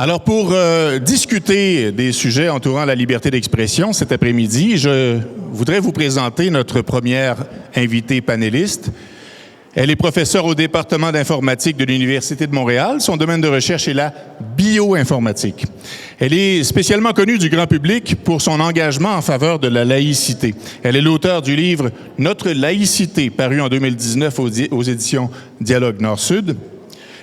Alors, pour discuter des sujets entourant la liberté d'expression cet après-midi, je voudrais vous présenter notre première invitée panéliste. Elle est professeure au département d'informatique de l'Université de Montréal. Son domaine de recherche est la bioinformatique. Elle est spécialement connue du grand public pour son engagement en faveur de la laïcité. Elle est l'auteure du livre « Notre laïcité », paru en 2019 aux éditions Dialogue Nord-Sud.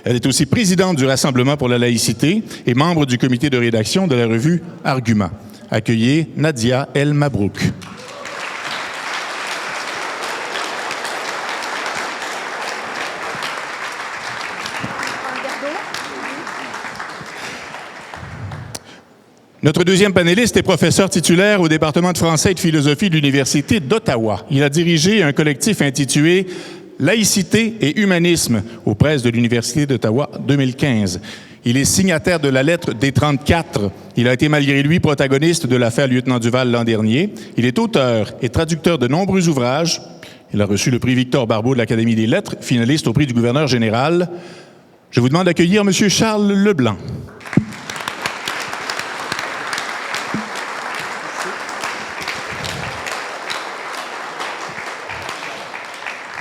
Elle est aussi présidente du Rassemblement pour la laïcité et membre du comité de rédaction de la revue Argument. Accueillez Nadia El Mabrouk. Notre deuxième panéliste est professeur titulaire au département de français et de philosophie de l'Université d'Ottawa. Il a dirigé un collectif intitulé Laïcité et humanisme aux presses de l'Université d'Ottawa 2015. Il est signataire de la lettre des 34. Il a été malgré lui protagoniste de l'affaire Lieutenant Duval l'an dernier. Il est auteur et traducteur de nombreux ouvrages. Il a reçu le prix Victor Barbeau de l'Académie des lettres, finaliste au prix du gouverneur général. Je vous demande d'accueillir M. Charles Leblanc.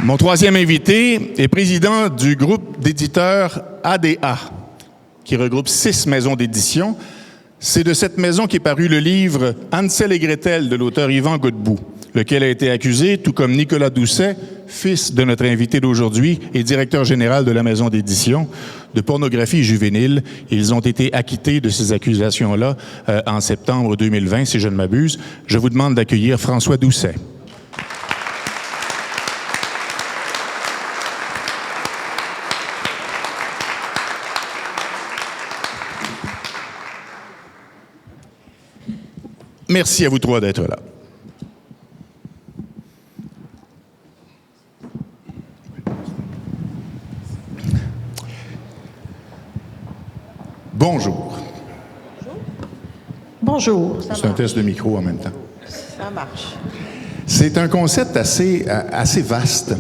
Mon troisième invité est président du groupe d'éditeurs ADA, qui regroupe 6 maisons d'édition. C'est de cette maison qu'est paru le livre « Hansel et Gretel » de l'auteur Yvan Godbout, lequel a été accusé, tout comme Nicolas Doucet, fils de notre invité d'aujourd'hui et directeur général de la maison d'édition, de pornographie juvénile. Ils ont été acquittés de ces accusations-là en septembre 2020, si je ne m'abuse. Je vous demande d'accueillir François Doucet. Merci à vous trois d'être là. Bonjour. Bonjour. C'est un test de micro en même temps. Ça marche. C'est un concept assez vaste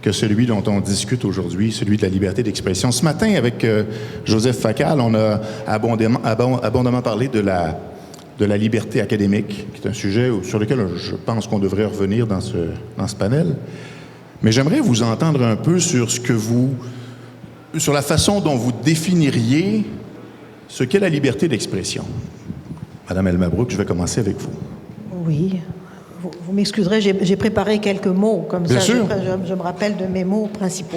que celui dont on discute aujourd'hui, celui de la liberté d'expression. Ce matin, avec Joseph Facal, on a abondamment parlé de la liberté académique, qui est un sujet sur lequel je pense qu'on devrait revenir dans ce panel. Mais j'aimerais vous entendre un peu sur sur la façon dont vous définiriez ce qu'est la liberté d'expression. Madame El Mabrouk, je vais commencer avec vous. Oui. Vous m'excuserez, j'ai préparé quelques mots, comme Bien ça sûr. je me rappelle de mes mots principaux.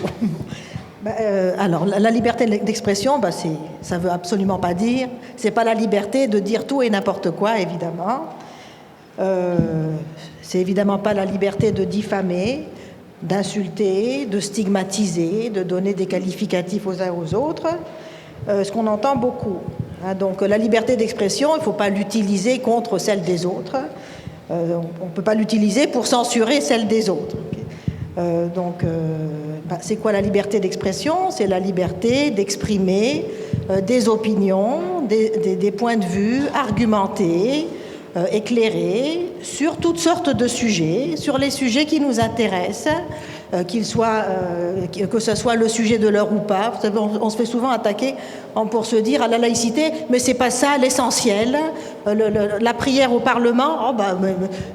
Alors, la liberté d'expression, ça veut absolument pas dire, c'est pas la liberté de dire tout et n'importe quoi, évidemment. C'est évidemment pas la liberté de diffamer, d'insulter, de stigmatiser, de donner des qualificatifs aux uns aux autres, ce qu'on entend beaucoup. Donc, la liberté d'expression, il ne faut pas l'utiliser contre celle des autres. On ne peut pas l'utiliser pour censurer celle des autres. C'est quoi la liberté d'expression? C'est la liberté d'exprimer des opinions, des points de vue argumentés, éclairés, sur toutes sortes de sujets, sur les sujets qui nous intéressent, que ce soit le sujet de l'heure ou pas. Vous savez, on se fait souvent attaquer pour se dire à la laïcité, mais c'est pas ça l'essentiel. La prière au Parlement,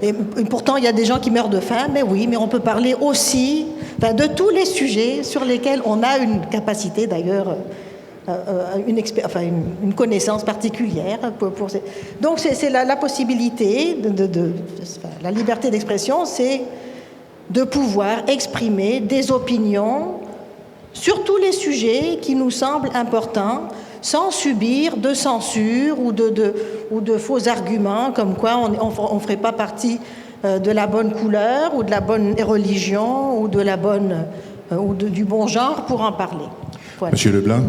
et pourtant il y a des gens qui meurent de faim, mais oui, mais on peut parler aussi de tous les sujets sur lesquels on a une capacité d'ailleurs, une connaissance particulière. Donc c'est la possibilité la liberté d'expression, c'est de pouvoir exprimer des opinions sur tous les sujets qui nous semblent importants, sans subir de censure ou de faux arguments, comme quoi on ne ferait pas partie de la bonne couleur ou de la bonne religion ou du bon genre pour en parler. Voilà. Monsieur Leblanc?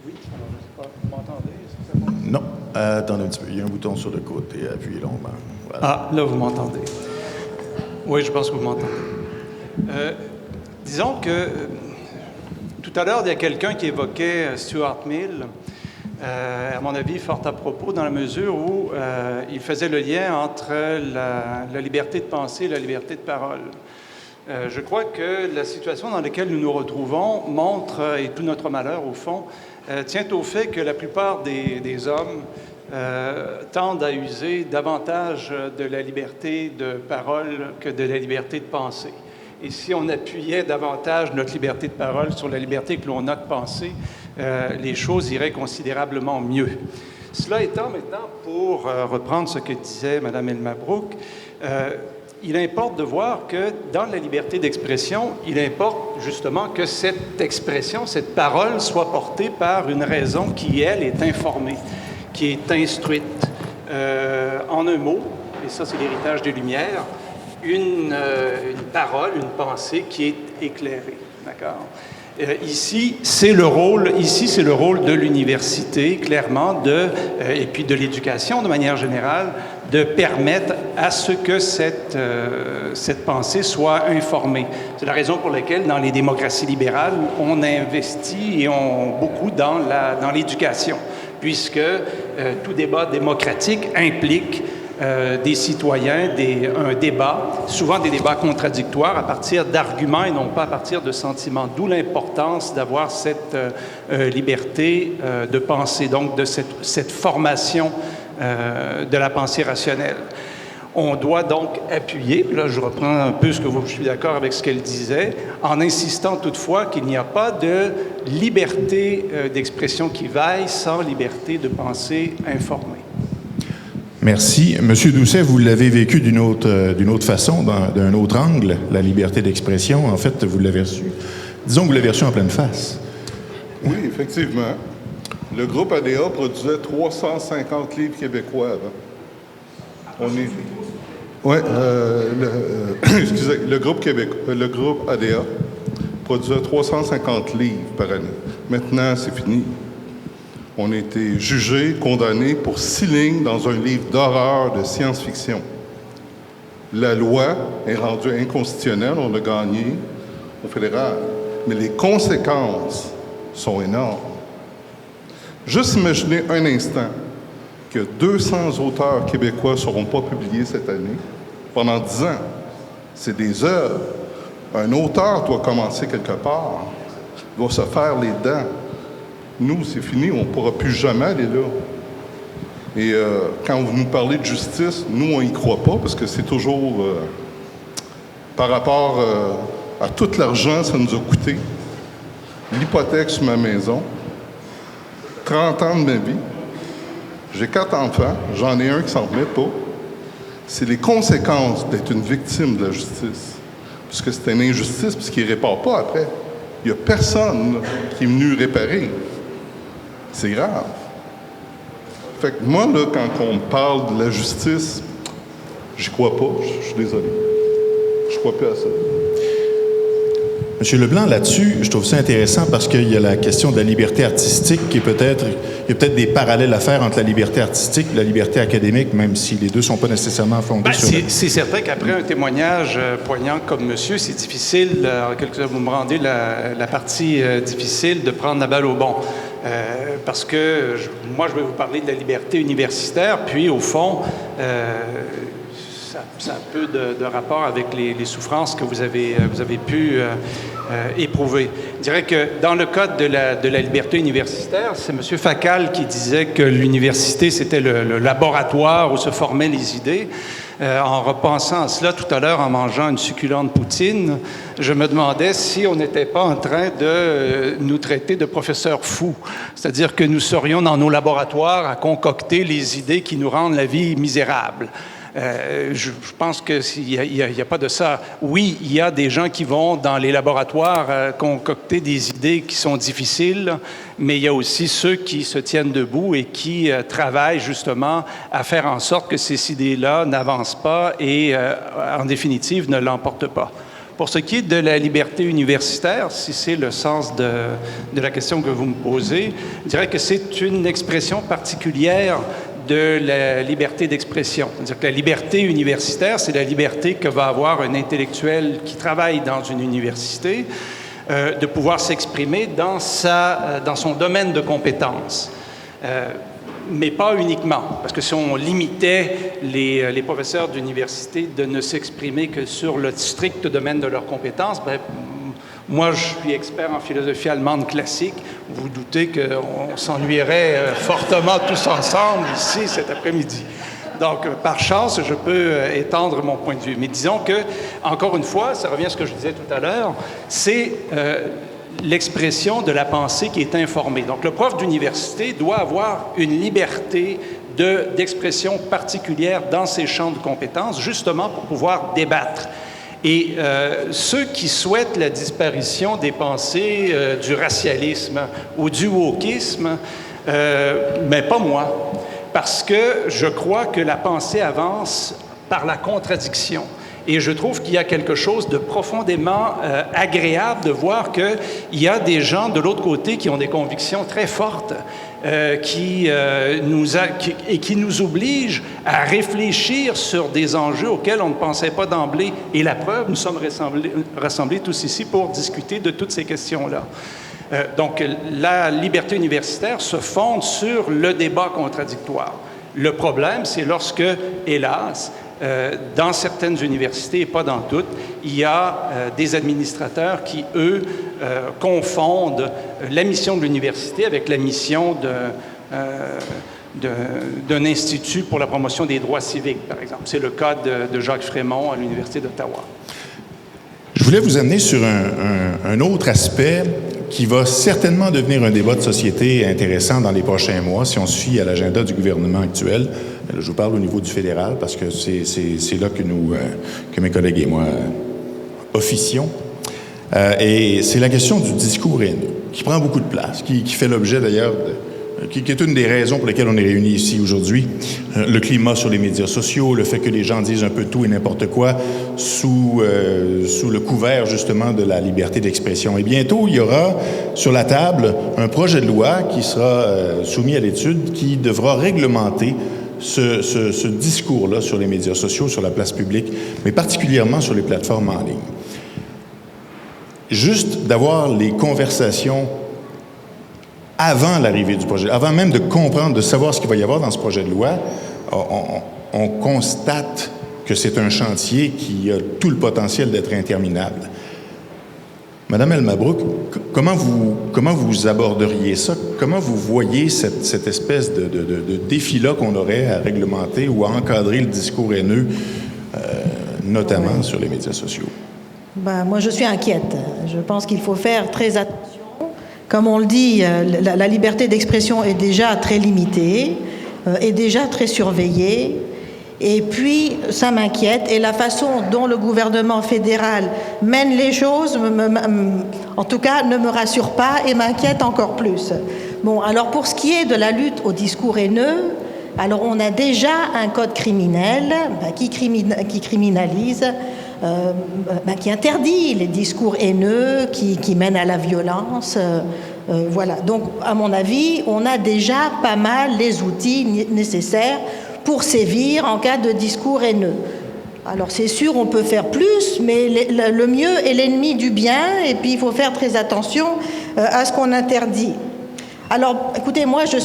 Oui, alors je ne sais pas, vous m'entendez? Non. Attendez un petit peu, il y a un bouton sur le côté, appuyez longuement. Voilà. Ah, là, vous m'entendez. Oui, je pense que vous m'entendez. Disons que tout à l'heure, il y a quelqu'un qui évoquait Stuart Mill, à mon avis, fort à propos, dans la mesure où il faisait le lien entre la liberté de penser et la liberté de parole. Je crois que la situation dans laquelle nous nous retrouvons montre, et tout notre malheur au fond, tient au fait que la plupart des hommes tendent à user davantage de la liberté de parole que de la liberté de penser. Et si on appuyait davantage notre liberté de parole sur la liberté que l'on a de penser, les choses iraient considérablement mieux. Cela étant, maintenant, pour reprendre ce que disait Mme El-Mabrouk, il importe de voir que dans la liberté d'expression, il importe justement que cette expression, cette parole soit portée par une raison qui, elle, est informée, qui est instruite. En un mot, et ça c'est l'héritage des Lumières, une parole, une pensée qui est éclairée. D'accord? Ici, c'est le rôle de l'université, clairement, et puis de l'éducation de manière générale, de permettre à ce que cette pensée soit informée. C'est la raison pour laquelle, dans les démocraties libérales, on investit beaucoup dans l'éducation, puisque tout débat démocratique implique des citoyens, un débat, souvent des débats contradictoires à partir d'arguments et non pas à partir de sentiments. D'où l'importance d'avoir cette liberté de penser, donc de cette formation de la pensée rationnelle. On doit donc appuyer, puis là je reprends un peu je suis d'accord avec ce qu'elle disait, en insistant toutefois qu'il n'y a pas de liberté d'expression qui vaille sans liberté de pensée informée. Merci. Monsieur Doucet, vous l'avez vécu d'une autre façon, d'un autre angle, la liberté d'expression. En fait, vous l'avez reçu. Disons que vous l'avez reçu en pleine face. Oui, effectivement. Le groupe ADA produisait 350 livres québécois avant. Excusez, le groupe ADA produisait 350 livres par année. Maintenant, c'est fini. On a été jugés, condamnés pour 6 lignes dans un livre d'horreur de science-fiction. La loi est rendue inconstitutionnelle, on a gagné au fédéral, mais les conséquences sont énormes. Juste imaginez un instant que 200 auteurs québécois ne seront pas publiés cette année pendant 10 ans. C'est des œuvres. Un auteur doit commencer quelque part, doit se faire les dents. Nous, c'est fini, on ne pourra plus jamais aller là. Et quand vous nous parlez de justice, nous, on n'y croit pas parce que c'est toujours par rapport à tout l'argent que ça nous a coûté. L'hypothèque sur ma maison, 30 ans de ma vie, j'ai 4 enfants, j'en ai un qui s'en remet pas. C'est les conséquences d'être une victime de la justice. Puisque c'est une injustice, puisqu'il ne répare pas après. Il n'y a personne là, qui est venu réparer. C'est grave. Fait que moi, là, quand on me parle de la justice, j'y crois pas, je suis désolé. Je crois plus à ça. Monsieur Leblanc, là-dessus, je trouve ça intéressant parce qu'il y a la question de la liberté artistique qui est peut-être... Il y a peut-être des parallèles à faire entre la liberté artistique et la liberté académique, même si les deux ne sont pas nécessairement fondés sur... C'est certain qu'après un témoignage poignant comme monsieur, c'est difficile, vous me rendez la partie difficile de prendre la balle au bon. Parce que moi, je vais vous parler de la liberté universitaire, puis au fond, ça a un peu de rapport avec les souffrances que vous avez pu éprouver. Je dirais que dans le cadre de la liberté universitaire, c'est M. Facal qui disait que l'université, c'était le laboratoire où se formaient les idées. En repensant à cela tout à l'heure, en mangeant une succulente poutine, je me demandais si on n'était pas en train de nous traiter de professeurs fous. C'est-à-dire que nous serions dans nos laboratoires à concocter les idées qui nous rendent la vie misérable. Je pense qu'il n'y a pas de ça. Oui, il y a des gens qui vont dans les laboratoires concocter des idées qui sont difficiles, mais il y a aussi ceux qui se tiennent debout et qui travaillent justement à faire en sorte que ces idées-là n'avancent pas et, en définitive, ne l'emportent pas. Pour ce qui est de la liberté universitaire, si c'est le sens de la question que vous me posez, je dirais que c'est une expression particulière de la liberté d'expression. C'est-à-dire que la liberté universitaire, c'est la liberté que va avoir un intellectuel qui travaille dans une université, de pouvoir s'exprimer dans son domaine de compétences. Mais pas uniquement, parce que si on limitait les professeurs d'université de ne s'exprimer que sur le strict domaine de leurs compétences, ben, Moi, je suis expert en philosophie allemande classique. Vous doutez qu'on s'ennuierait fortement tous ensemble ici cet après-midi. Donc, par chance, je peux étendre mon point de vue. Mais disons que, encore une fois, ça revient à ce que je disais tout à l'heure, c'est l'expression de la pensée qui est informée. Donc, le prof d'université doit avoir une liberté d'expression particulière dans ses champs de compétences, justement pour pouvoir débattre. Et ceux qui souhaitent la disparition des pensées du racialisme ou du wokisme, mais pas moi, parce que je crois que la pensée avance par la contradiction. Et je trouve qu'il y a quelque chose de profondément agréable de voir qu'il y a des gens de l'autre côté qui ont des convictions très fortes qui nous obligent à réfléchir sur des enjeux auxquels on ne pensait pas d'emblée. Et la preuve, nous sommes rassemblés tous ici pour discuter de toutes ces questions-là. Donc, la liberté universitaire se fonde sur le débat contradictoire. Le problème, c'est lorsque, hélas, dans certaines universités, et pas dans toutes, il y a des administrateurs qui, eux, confondent la mission de l'université avec la mission d'un institut pour la promotion des droits civiques, par exemple. C'est le cas de Jacques Frémont à l'Université d'Ottawa. Je voulais vous amener sur un autre aspect qui va certainement devenir un débat de société intéressant dans les prochains mois, si on se fie à l'agenda du gouvernement actuel. Je vous parle au niveau du fédéral, parce que c'est là que mes collègues et moi officions. Et c'est la question du discours haineux, qui prend beaucoup de place, qui fait l'objet d'ailleurs qui est une des raisons pour lesquelles on est réunis ici aujourd'hui. Le climat sur les médias sociaux, le fait que les gens disent un peu tout et n'importe quoi sous le couvert justement de la liberté d'expression. Et bientôt, il y aura sur la table un projet de loi qui sera soumis à l'étude qui devra réglementer ce discours-là sur les médias sociaux, sur la place publique, mais particulièrement sur les plateformes en ligne. Juste d'avoir les conversations avant l'arrivée du projet, avant même de comprendre, de savoir ce qu'il va y avoir dans ce projet de loi, on constate que c'est un chantier qui a tout le potentiel d'être interminable. Madame El-Mabrouk, comment vous aborderiez ça? Comment vous voyez cette espèce de défi-là qu'on aurait à réglementer ou à encadrer le discours haineux, notamment sur les médias sociaux? Moi, je suis inquiète. Je pense qu'il faut faire très attention. Comme on le dit, la liberté d'expression est déjà très limitée, est déjà très surveillée. Et puis, ça m'inquiète. Et la façon dont le gouvernement fédéral mène les choses, en tout cas, ne me rassure pas et m'inquiète encore plus. Bon, alors pour ce qui est de la lutte au discours haineux, alors on a déjà un code criminel qui criminalise, qui interdit les discours haineux qui mènent à la violence. Voilà. Donc, à mon avis, on a déjà pas mal les outils nécessaires pour sévir en cas de discours haineux. Alors, c'est sûr, on peut faire plus, mais le mieux est l'ennemi du bien, et puis il faut faire très attention à ce qu'on interdit. Alors, écoutez, moi, je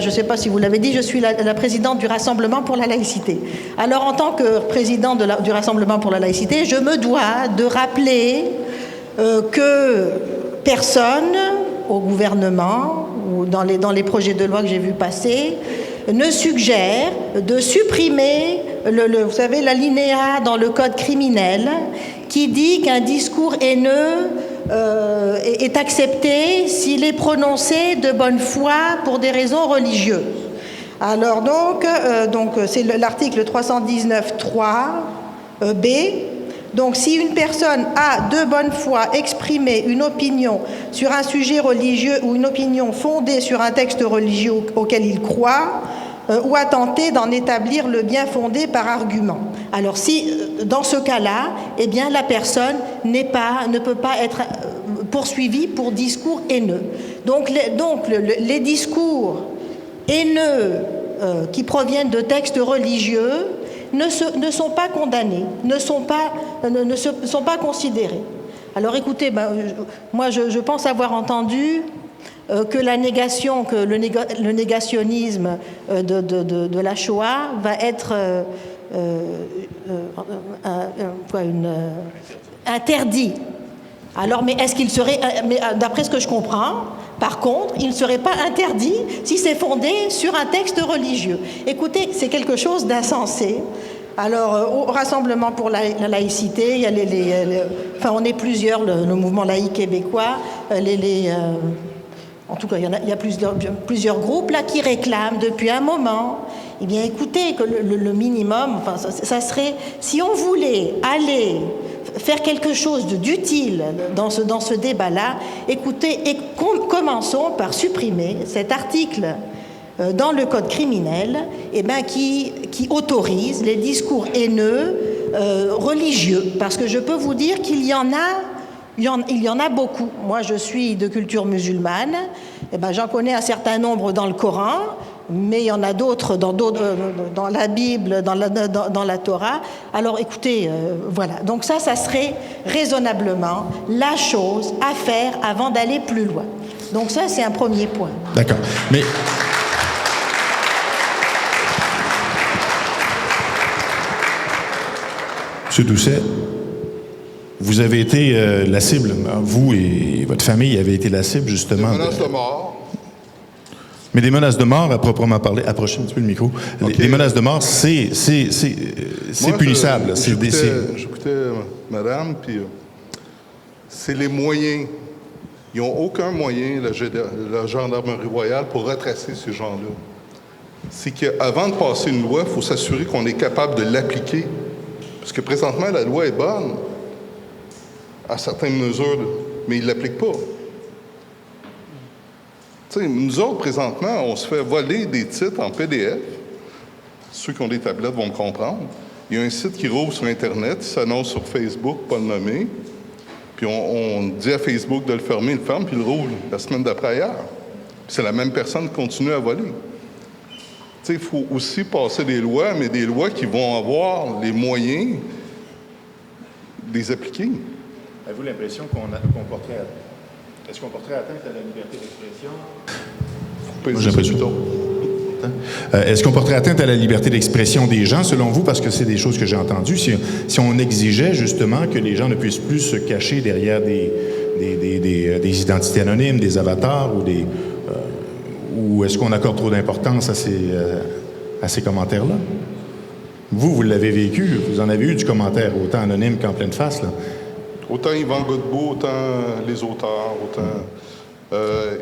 ne sais pas si vous l'avez dit, je suis la présidente du Rassemblement pour la laïcité. Alors, en tant que présidente du Rassemblement pour la laïcité, je me dois de rappeler que personne au gouvernement ou dans les projets de loi que j'ai vus passer ne suggère de supprimer, vous savez, l'alinéa dans le code criminel qui dit qu'un discours haineux est accepté s'il est prononcé de bonne foi pour des raisons religieuses. Alors donc c'est l'article 319.3 B. Donc si une personne a de bonne foi exprimé une opinion sur un sujet religieux ou une opinion fondée sur un texte religieux auquel il croit, ou a tenté d'en établir le bien fondé par argument. Alors si, dans ce cas-là, eh bien la personne ne peut pas être poursuivie pour discours haineux. Donc les discours haineux qui proviennent de textes religieux ne sont pas condamnés, ne sont pas considérés. Alors écoutez, moi je pense avoir entendu que le négationnisme de la Shoah va être interdit. Alors, mais est-ce qu'il serait, mais d'après ce que je comprends, par contre, il ne serait pas interdit si c'est fondé sur un texte religieux. Écoutez, c'est quelque chose d'insensé. Alors, au Rassemblement pour la laïcité, il y a enfin, on est plusieurs, le mouvement laïque québécois, en tout cas, il y a plusieurs groupes là qui réclament depuis un moment. Eh bien, écoutez, que le minimum, enfin, ça serait, si on voulait aller faire quelque chose d'utile dans ce débat-là, écoutez, et commençons par supprimer cet article dans le code criminel, qui autorise les discours haineux religieux, parce que je peux vous dire qu'il y en a beaucoup. Moi, je suis de culture musulmane, j'en connais un certain nombre dans le Coran, mais il y en a d'autres dans la Bible, dans la Torah. Alors écoutez, voilà. Donc ça serait raisonnablement la chose à faire avant d'aller plus loin. Donc ça, c'est un premier point. D'accord. Mais... M. Doucet, vous avez été la cible, vous et votre famille avez été la cible, justement. Des menaces de mort. Mais des menaces de mort, à proprement parler, approchez un petit peu le micro. Okay. Les menaces de mort, c'est punissable. J'écoutais madame, puis c'est les moyens. Ils n'ont aucun moyen, la gendarmerie royale, pour retracer ces gens-là. C'est qu'avant de passer une loi, il faut s'assurer qu'on est capable de l'appliquer. Parce que présentement, la loi est bonne à certaines mesures, mais ils ne l'appliquent pas. T'sais, nous autres, présentement, on se fait voler des titres en PDF. Ceux qui ont des tablettes vont me comprendre. Il y a un site qui roule sur Internet, il s'annonce sur Facebook, pas le nommer. Puis on dit à Facebook de le fermer, il le ferme, puis il roule la semaine d'après ailleurs. Puis c'est la même personne qui continue à voler. Il faut aussi passer des lois, mais des lois qui vont avoir les moyens de les appliquer. Avez-vous l'impression est-ce qu'on porterait atteinte à la liberté d'expression? Moi, j'ai l'impression. Est-ce qu'on porterait atteinte à la liberté d'expression des gens, selon vous? Parce que c'est des choses que j'ai entendues. Si on exigeait justement que les gens ne puissent plus se cacher derrière des identités anonymes, des avatars ou est-ce qu'on accorde trop d'importance à ces commentaires-là? Vous l'avez vécu, vous en avez eu du commentaire, autant anonyme qu'en pleine face, là. Autant Yvan Godbout, autant les auteurs, autant...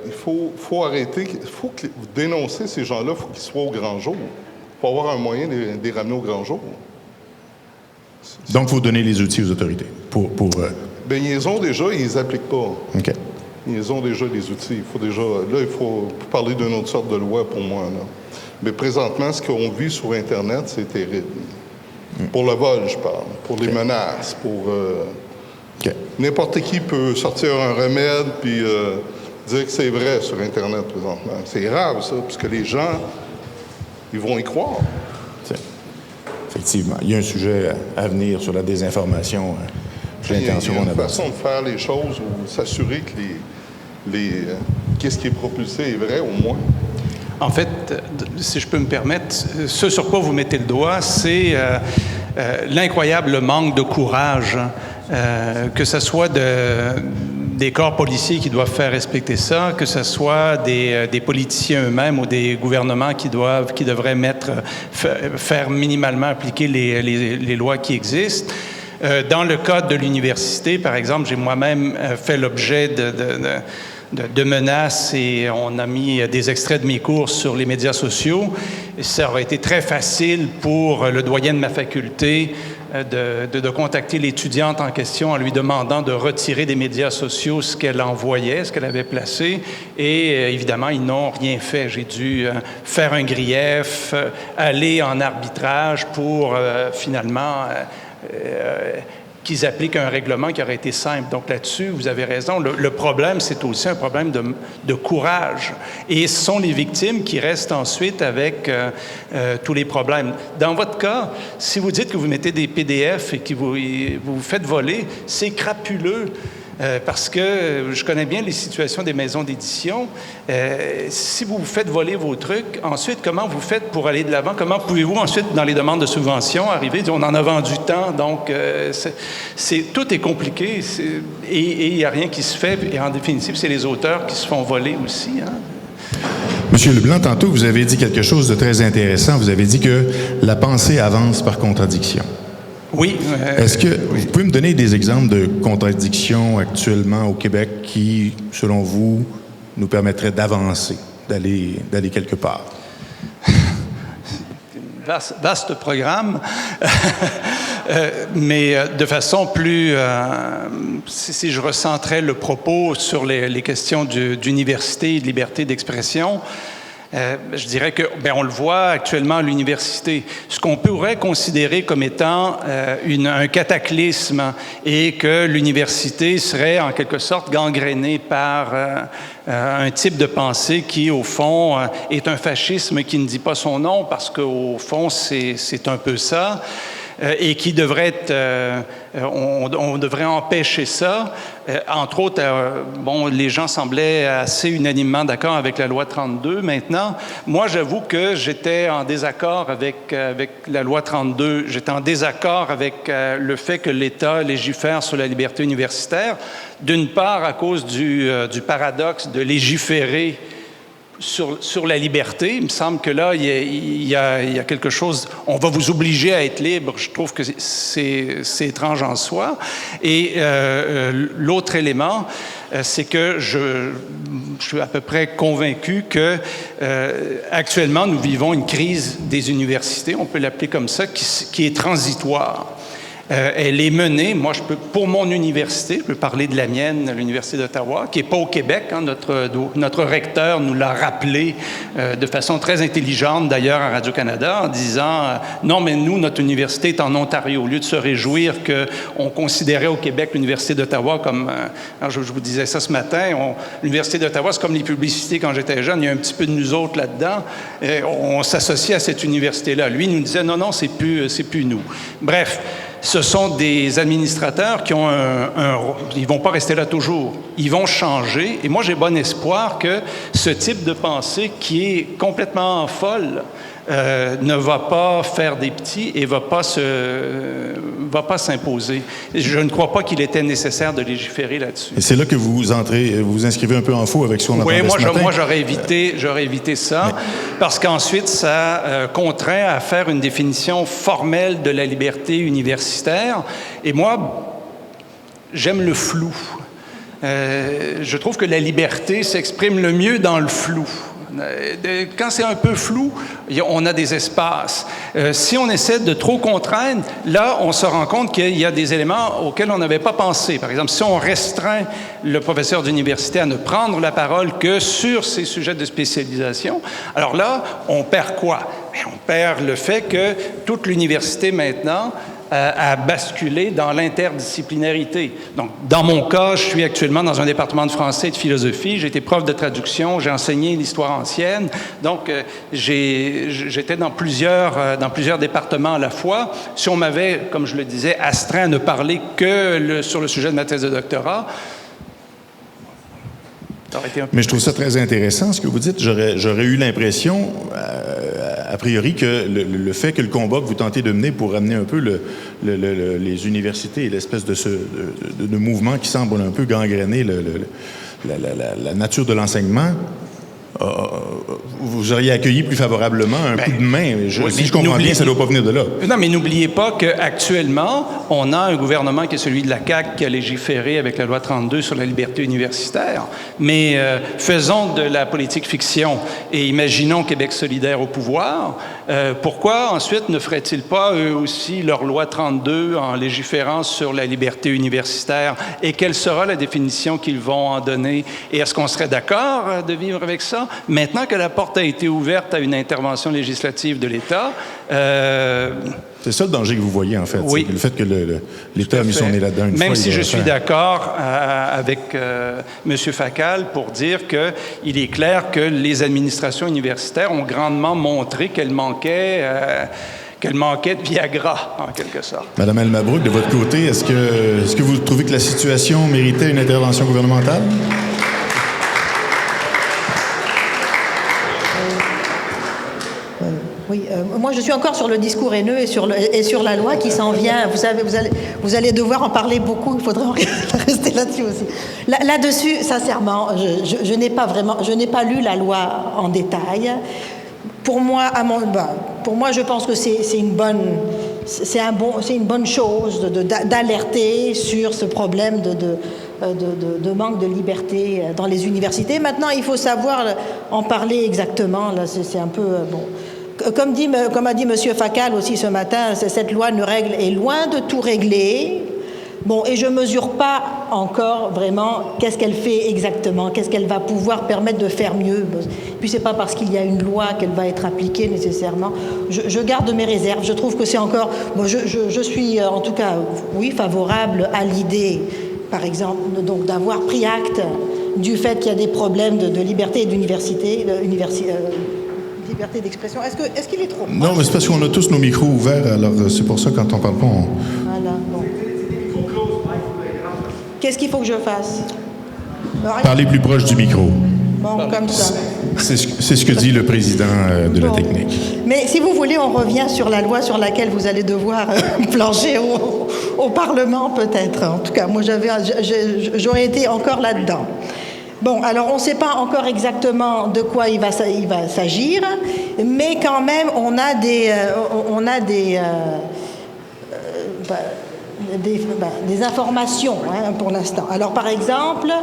il faut arrêter, il faut dénoncer ces gens-là, il faut qu'ils soient au grand jour. Il faut avoir un moyen de les ramener au grand jour. Donc, il faut donner les outils aux autorités pour Bien, ils ont déjà, ils ne les appliquent pas. OK. Ils ont déjà les outils. Il faut parler d'une autre sorte de loi pour moi, là. Mais présentement, ce qu'on vit sur Internet, c'est terrible. Pour le vol, je parle. Pour les menaces, pour... N'importe qui peut sortir un remède puis dire que c'est vrai sur Internet présentement. C'est grave, ça, parce que les gens, ils vont y croire. Effectivement. Il y a un sujet à venir sur la désinformation. J'ai l'intention d'en avoir. Il y a une façon de faire les choses ou s'assurer que qu'est-ce qui est propulsé est vrai, au moins. En fait, si je peux me permettre, ce sur quoi vous mettez le doigt, c'est l'incroyable manque de courage, que ce soit des corps policiers qui doivent faire respecter ça, que ce soit des politiciens eux-mêmes ou des gouvernements qui devraient faire minimalement appliquer les lois qui existent. Dans le cadre de l'université, par exemple, j'ai moi-même fait l'objet de menaces et on a mis des extraits de mes cours sur les médias sociaux. Et ça aurait été très facile pour le doyen de ma faculté de contacter l'étudiante en question en lui demandant de retirer des médias sociaux ce qu'elle envoyait, ce qu'elle avait placé. Et évidemment, ils n'ont rien fait. J'ai dû faire un grief, aller en arbitrage pour finalement... qu'ils appliquent un règlement qui aurait été simple. Donc là-dessus, vous avez raison. Le problème, c'est aussi un problème de courage. Et ce sont les victimes qui restent ensuite avec tous les problèmes. Dans votre cas, si vous dites que vous mettez des PDF et que vous faites voler, c'est crapuleux. Parce que je connais bien les situations des maisons d'édition. Si vous vous faites voler vos trucs, ensuite, comment vous faites pour aller de l'avant? Comment pouvez-vous ensuite, dans les demandes de subvention, arriver, on en a vendu tant, donc tout est compliqué et il n'y a rien qui se fait. Et en définitive, c'est les auteurs qui se font voler aussi. Hein? Monsieur Leblanc, tantôt, vous avez dit quelque chose de très intéressant. Vous avez dit que la pensée avance par contradiction. Oui. Est-ce que vous pouvez me donner des exemples de contradictions actuellement au Québec qui, selon vous, nous permettraient d'avancer, d'aller quelque part? Vaste programme, mais de façon plus... si je recentrais le propos sur les questions d'université et de liberté d'expression, je dirais que, on le voit actuellement à l'université, ce qu'on pourrait considérer comme étant un cataclysme et que l'université serait en quelque sorte gangrénée par un type de pensée qui, au fond, est un fascisme qui ne dit pas son nom parce qu'au fond, c'est un peu ça. Et qui devrait être... on devrait empêcher ça. Entre autres, les gens semblaient assez unanimement d'accord avec la loi 32 maintenant. Moi, j'avoue que j'étais en désaccord avec la loi 32. J'étais en désaccord avec le fait que l'État légifère sur la liberté universitaire. D'une part, à cause du paradoxe de légiférer sur la liberté. Il me semble que là, il y a quelque chose... On va vous obliger à être libre. Je trouve que c'est étrange en soi. Et l'autre élément, c'est que je suis à peu près convaincu que actuellement, nous vivons une crise des universités, on peut l'appeler comme ça, qui est transitoire. Elle est menée, moi, pour mon université, je peux parler de la mienne, l'Université d'Ottawa, qui n'est pas au Québec. Hein, notre recteur nous l'a rappelé de façon très intelligente, d'ailleurs, à Radio-Canada, en disant non, mais nous, notre université est en Ontario. Au lieu de se réjouir qu'on considérait au Québec l'Université d'Ottawa comme... je vous disais ça ce matin, l'Université d'Ottawa, c'est comme les publicités quand j'étais jeune, il y a un petit peu de nous autres là-dedans. On s'associe à cette université-là. Lui, il nous disait non, c'est plus nous. Bref. Ce sont des administrateurs qui ont ils ne vont pas rester là toujours. Ils vont changer. Et moi, j'ai bon espoir que ce type de pensée qui est complètement folle ne va pas faire des petits et va pas s'imposer. Je ne crois pas qu'il était nécessaire de légiférer là-dessus. Et c'est là que vous inscrivez un peu en faux avec ce qu'on entendait ce matin? Oui, moi, j'aurais évité ça, parce qu'ensuite, ça contraint à faire une définition formelle de la liberté universitaire. Et moi, j'aime le flou. Je trouve que la liberté s'exprime le mieux dans le flou. Quand c'est un peu flou, on a des espaces. Si on essaie de trop contraindre, là, on se rend compte qu'il y a des éléments auxquels on n'avait pas pensé. Par exemple, si on restreint le professeur d'université à ne prendre la parole que sur ces sujets de spécialisation, alors là, on perd quoi? On perd le fait que toute l'université, maintenant, à basculer dans l'interdisciplinarité. Donc, dans mon cas, je suis actuellement dans un département de français et de philosophie. J'ai été prof de traduction, j'ai enseigné l'histoire ancienne. Donc, j'étais dans plusieurs départements à la fois. Si on m'avait, comme je le disais, astreint à ne parler que sur le sujet de ma thèse de doctorat, mais je trouve ça très intéressant, ce que vous dites. J'aurais eu l'impression, a priori, que le fait que le combat que vous tentez de mener pour amener un peu les universités et l'espèce de mouvement qui semble un peu gangréner la nature de l'enseignement, vous auriez accueilli plus favorablement un coup de main. Si je comprends bien, ça ne doit pas venir de là. Non, mais n'oubliez pas qu'actuellement, on a un gouvernement qui est celui de la CAQ qui a légiféré avec la loi 32 sur la liberté universitaire. Mais faisons de la politique fiction et imaginons Québec solidaire au pouvoir. Pourquoi ensuite ne feraient-ils pas eux aussi leur loi 32 en légiférant sur la liberté universitaire? Et quelle sera la définition qu'ils vont en donner? Et est-ce qu'on serait d'accord de vivre avec ça? Maintenant que la porte a été ouverte à une intervention législative de l'État... C'est ça le danger que vous voyez, en fait. Oui. Le fait que l'État a mis son nez là-dedans une fois. Même si je suis d'accord avec M. Facal pour dire qu'il est clair que les administrations universitaires ont grandement montré qu'elles manquaient qu'elle manquait de Viagra, en quelque sorte. Madame El-Mabrouk, de votre côté, est-ce que vous trouvez que la situation méritait une intervention gouvernementale? Oui, moi je suis encore sur le discours haineux et sur la loi qui s'en vient. Vous savez, vous allez devoir en parler beaucoup, il faudra rester là-dessus aussi. Là-dessus, sincèrement, je n'ai pas lu la loi en détail. Pour moi, je pense que c'est une bonne chose d'alerter sur ce problème de manque de liberté dans les universités. Maintenant, il faut savoir en parler exactement. Là, c'est un peu bon. Comme a dit M. Facal aussi ce matin, cette loi est loin de tout régler. Bon, et je ne mesure pas encore vraiment qu'est-ce qu'elle fait exactement, qu'est-ce qu'elle va pouvoir permettre de faire mieux. Puis c'est pas parce qu'il y a une loi qu'elle va être appliquée nécessairement. Je garde mes réserves. Je trouve que c'est encore... Bon, je suis en tout cas, oui, favorable à l'idée, par exemple, donc d'avoir pris acte du fait qu'il y a des problèmes de liberté et d'université, liberté d'expression. Est-ce qu'il est trop proche? Non, mais c'est parce qu'on a tous nos micros ouverts, alors c'est pour ça quand on parle pas, Voilà, bon. Qu'est-ce qu'il faut que je fasse? Parlez plus proche du micro. Bon, comme ça. C'est ce que dit le président de la technique. Mais si vous voulez, on revient sur la loi sur laquelle vous allez devoir plancher au Parlement, peut-être. En tout cas, moi, j'aurais été encore là-dedans. Bon, alors on ne sait pas encore exactement de quoi il va s'agir, mais quand même, on a des informations pour l'instant. Alors par exemple,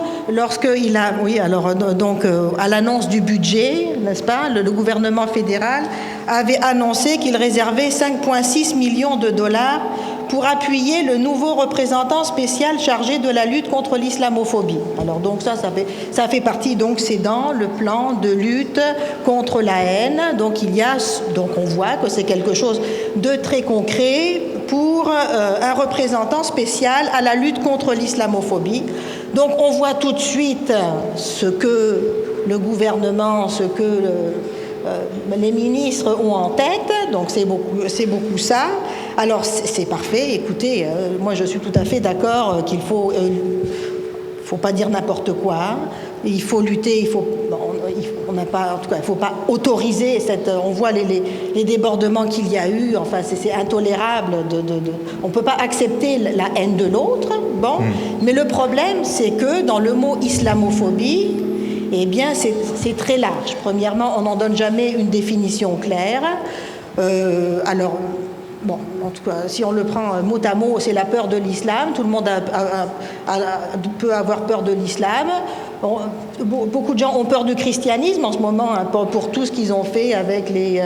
à l'annonce du budget, n'est-ce pas, le gouvernement fédéral avait annoncé qu'il réservait 5,6 millions de dollars pour appuyer le nouveau représentant spécial chargé de la lutte contre l'islamophobie. Alors donc ça fait partie, donc c'est dans le plan de lutte contre la haine. Donc on voit que c'est quelque chose de très concret pour un représentant spécial à la lutte contre l'islamophobie. Donc on voit tout de suite ce que le gouvernement, les ministres ont en tête, donc c'est beaucoup ça. Alors c'est parfait, écoutez, moi je suis tout à fait d'accord qu'il faut pas dire n'importe quoi, il faut lutter, il faut pas autoriser on voit les débordements qu'il y a eu, enfin c'est intolérable, on ne peut pas accepter la haine de l'autre, mais le problème c'est que dans le mot islamophobie, eh bien, c'est très large. Premièrement, on n'en donne jamais une définition claire. En tout cas, si on le prend mot à mot, c'est la peur de l'islam. Tout le monde peut avoir peur de l'islam. Beaucoup de gens ont peur du christianisme en ce moment, pour tout ce qu'ils ont fait avec les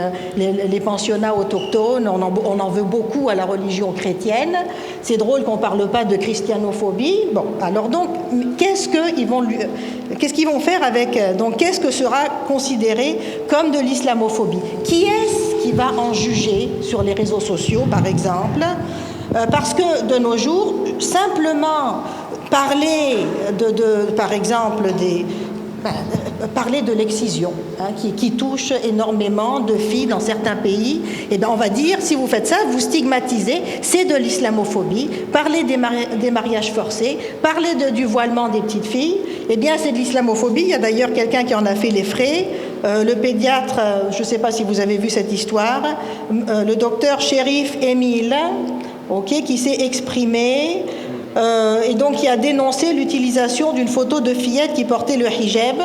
pensionnats autochtones. On en veut beaucoup à la religion chrétienne. C'est drôle qu'on ne parle pas de christianophobie. Bon, alors donc, qu'est-ce qu'ils vont faire avec... Donc, qu'est-ce que sera considéré comme de l'islamophobie? Qui est-ce qui va en juger sur les réseaux sociaux, par exemple? Parce que de nos jours, simplement parler par exemple, parler de l'excision, qui touche énormément de filles dans certains pays, et bien on va dire, si vous faites ça, vous stigmatisez, c'est de l'islamophobie. Parler des mariages forcés, parler du voilement des petites filles, eh bien c'est de l'islamophobie. Il y a d'ailleurs quelqu'un qui en a fait les frais, le pédiatre, je ne sais pas si vous avez vu cette histoire, le docteur Chérif Émile, qui s'est exprimé, et donc qui a dénoncé l'utilisation d'une photo de fillette qui portait le hijab,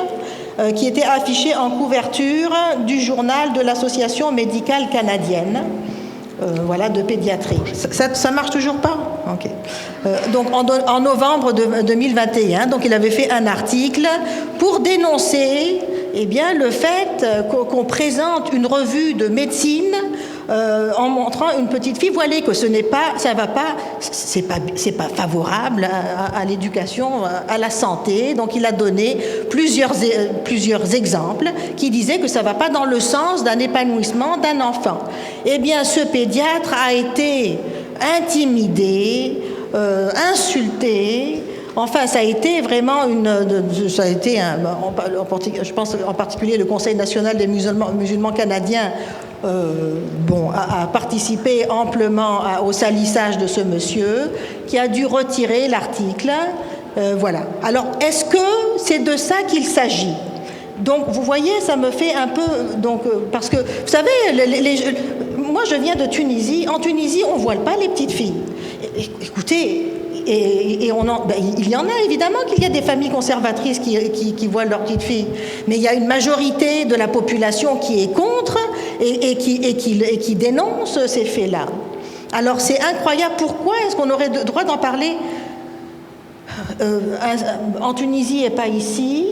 qui était affichée en couverture du journal de l'Association médicale canadienne, de pédiatrie. Ça marche toujours pas? Okay. Donc en novembre 2021, donc il avait fait un article pour dénoncer le fait qu'on présente une revue de médecine en montrant une petite fille voilée, que c'est pas favorable à l'éducation, à la santé. Donc il a donné plusieurs exemples qui disaient que ça va pas dans le sens d'un épanouissement d'un enfant. Eh bien, ce pédiatre a été intimidé, insulté. Enfin, ça a été vraiment je pense en particulier le Conseil national des musulmans canadiens a participé amplement au salissage de ce monsieur, qui a dû retirer l'article. Voilà. Alors, est-ce que c'est de ça qu'il s'agit ? Donc, vous voyez, ça me fait un peu... parce que, vous savez, moi, je viens de Tunisie. En Tunisie, on ne voile pas les petites filles. Écoutez, il y en a, évidemment, qu'il y a des familles conservatrices qui voilent leurs petites filles. Mais il y a une majorité de la population qui est contre et qui dénonce ces faits-là. Alors, c'est incroyable. Pourquoi est-ce qu'on aurait le droit d'en parler en Tunisie et pas ici ?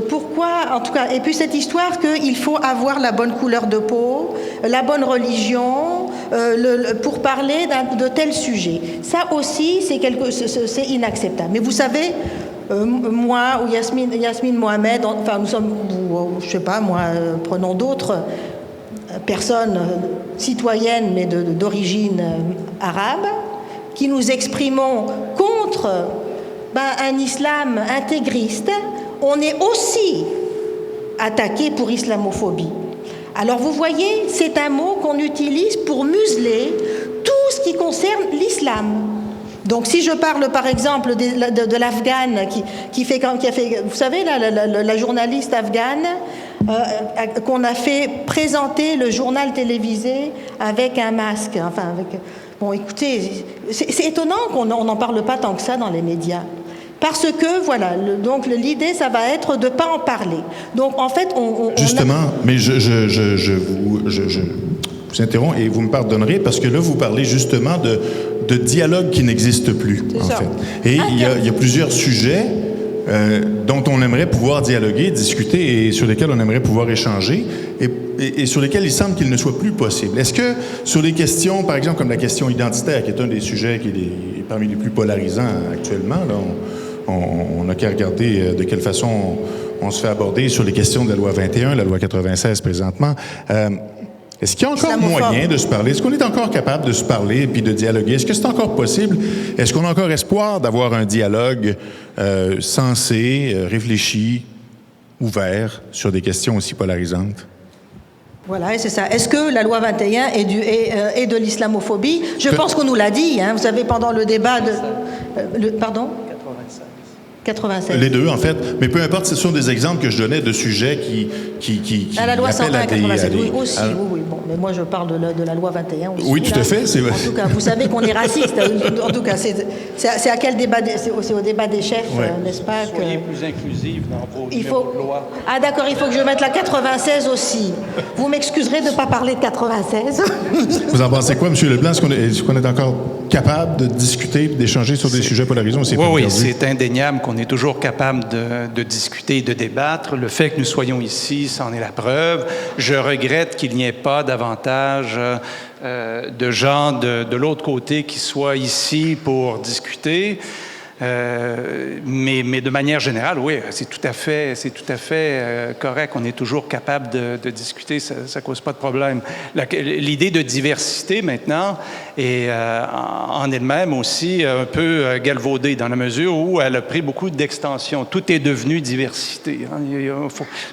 Pourquoi, en tout cas, et puis cette histoire qu'il faut avoir la bonne couleur de peau, la bonne religion, pour parler de tel sujet. Ça aussi, c'est inacceptable. Mais vous savez, moi ou Yasmine Mohamed, enfin nous sommes, je sais pas moi, prenons d'autres personnes citoyennes mais d'origine arabe, qui nous exprimons contre un islam intégriste. On est aussi attaqué pour islamophobie. Alors vous voyez, c'est un mot qu'on utilise pour museler tout ce qui concerne l'islam. Donc si je parle par exemple de l'Afghane qui a fait, vous savez, la journaliste afghane qu'on a fait présenter le journal télévisé avec un masque. Bon, écoutez, c'est étonnant qu'on n'en parle pas tant que ça dans les médias. Parce que, voilà, donc l'idée, ça va être de ne pas en parler. Donc, en fait, Justement, mais je vous interromps et vous me pardonnerez, parce que là, vous parlez justement de dialogue qui n'existe plus, en fait. Et il y a plusieurs sujets dont on aimerait pouvoir dialoguer, discuter et sur lesquels on aimerait pouvoir échanger et sur lesquels il semble qu'il ne soit plus possible. Est-ce que sur des questions, par exemple, comme la question identitaire, qui est un des sujets qui est parmi les plus polarisants actuellement, là, on n'a qu'à regarder de quelle façon on se fait aborder sur les questions de la loi 21, la loi 96 présentement. Est-ce qu'il y a encore moyen de se parler? Est-ce qu'on est encore capable de se parler et puis de dialoguer? Est-ce que c'est encore possible? Est-ce qu'on a encore espoir d'avoir un dialogue sensé, réfléchi, ouvert sur des questions aussi polarisantes? Voilà, et c'est ça. Est-ce que la loi 21 est de l'islamophobie? Je pense qu'on nous l'a dit, hein, vous savez, pendant le débat de... pardon? 96. Les deux, en fait. Mais peu importe, ce sont des exemples que je donnais de sujets qui la loi 101, 87, oui, aussi, oui. Bon, mais moi, je parle de la loi 21 aussi. Oui, tout à fait. En tout cas, vous savez qu'on est raciste. En tout cas, c'est à quel débat? C'est au débat des chefs, n'est-ce pas? Soyez plus inclusif dans vos numéros de loi. Ah, d'accord, il faut que je mette la 96 aussi. Vous m'excuserez de ne pas parler de 96. Vous en pensez quoi, M. Leblanc? Est-ce qu'on est encore capable de discuter, d'échanger sur des sujets polarisants? Oui, c'est indéniable qu'on est toujours capable de discuter et de débattre. Le fait que nous soyons ici, c'en est la preuve. Je regrette qu'il n'y ait pas davantage de gens de l'autre côté qui soient ici pour discuter. Mais de manière générale, oui, c'est tout à fait correct. On est toujours capable de discuter, ça cause pas de problème. L'idée de diversité maintenant est en elle-même aussi un peu galvaudée dans la mesure où elle a pris beaucoup d'extension. Tout est devenu diversité.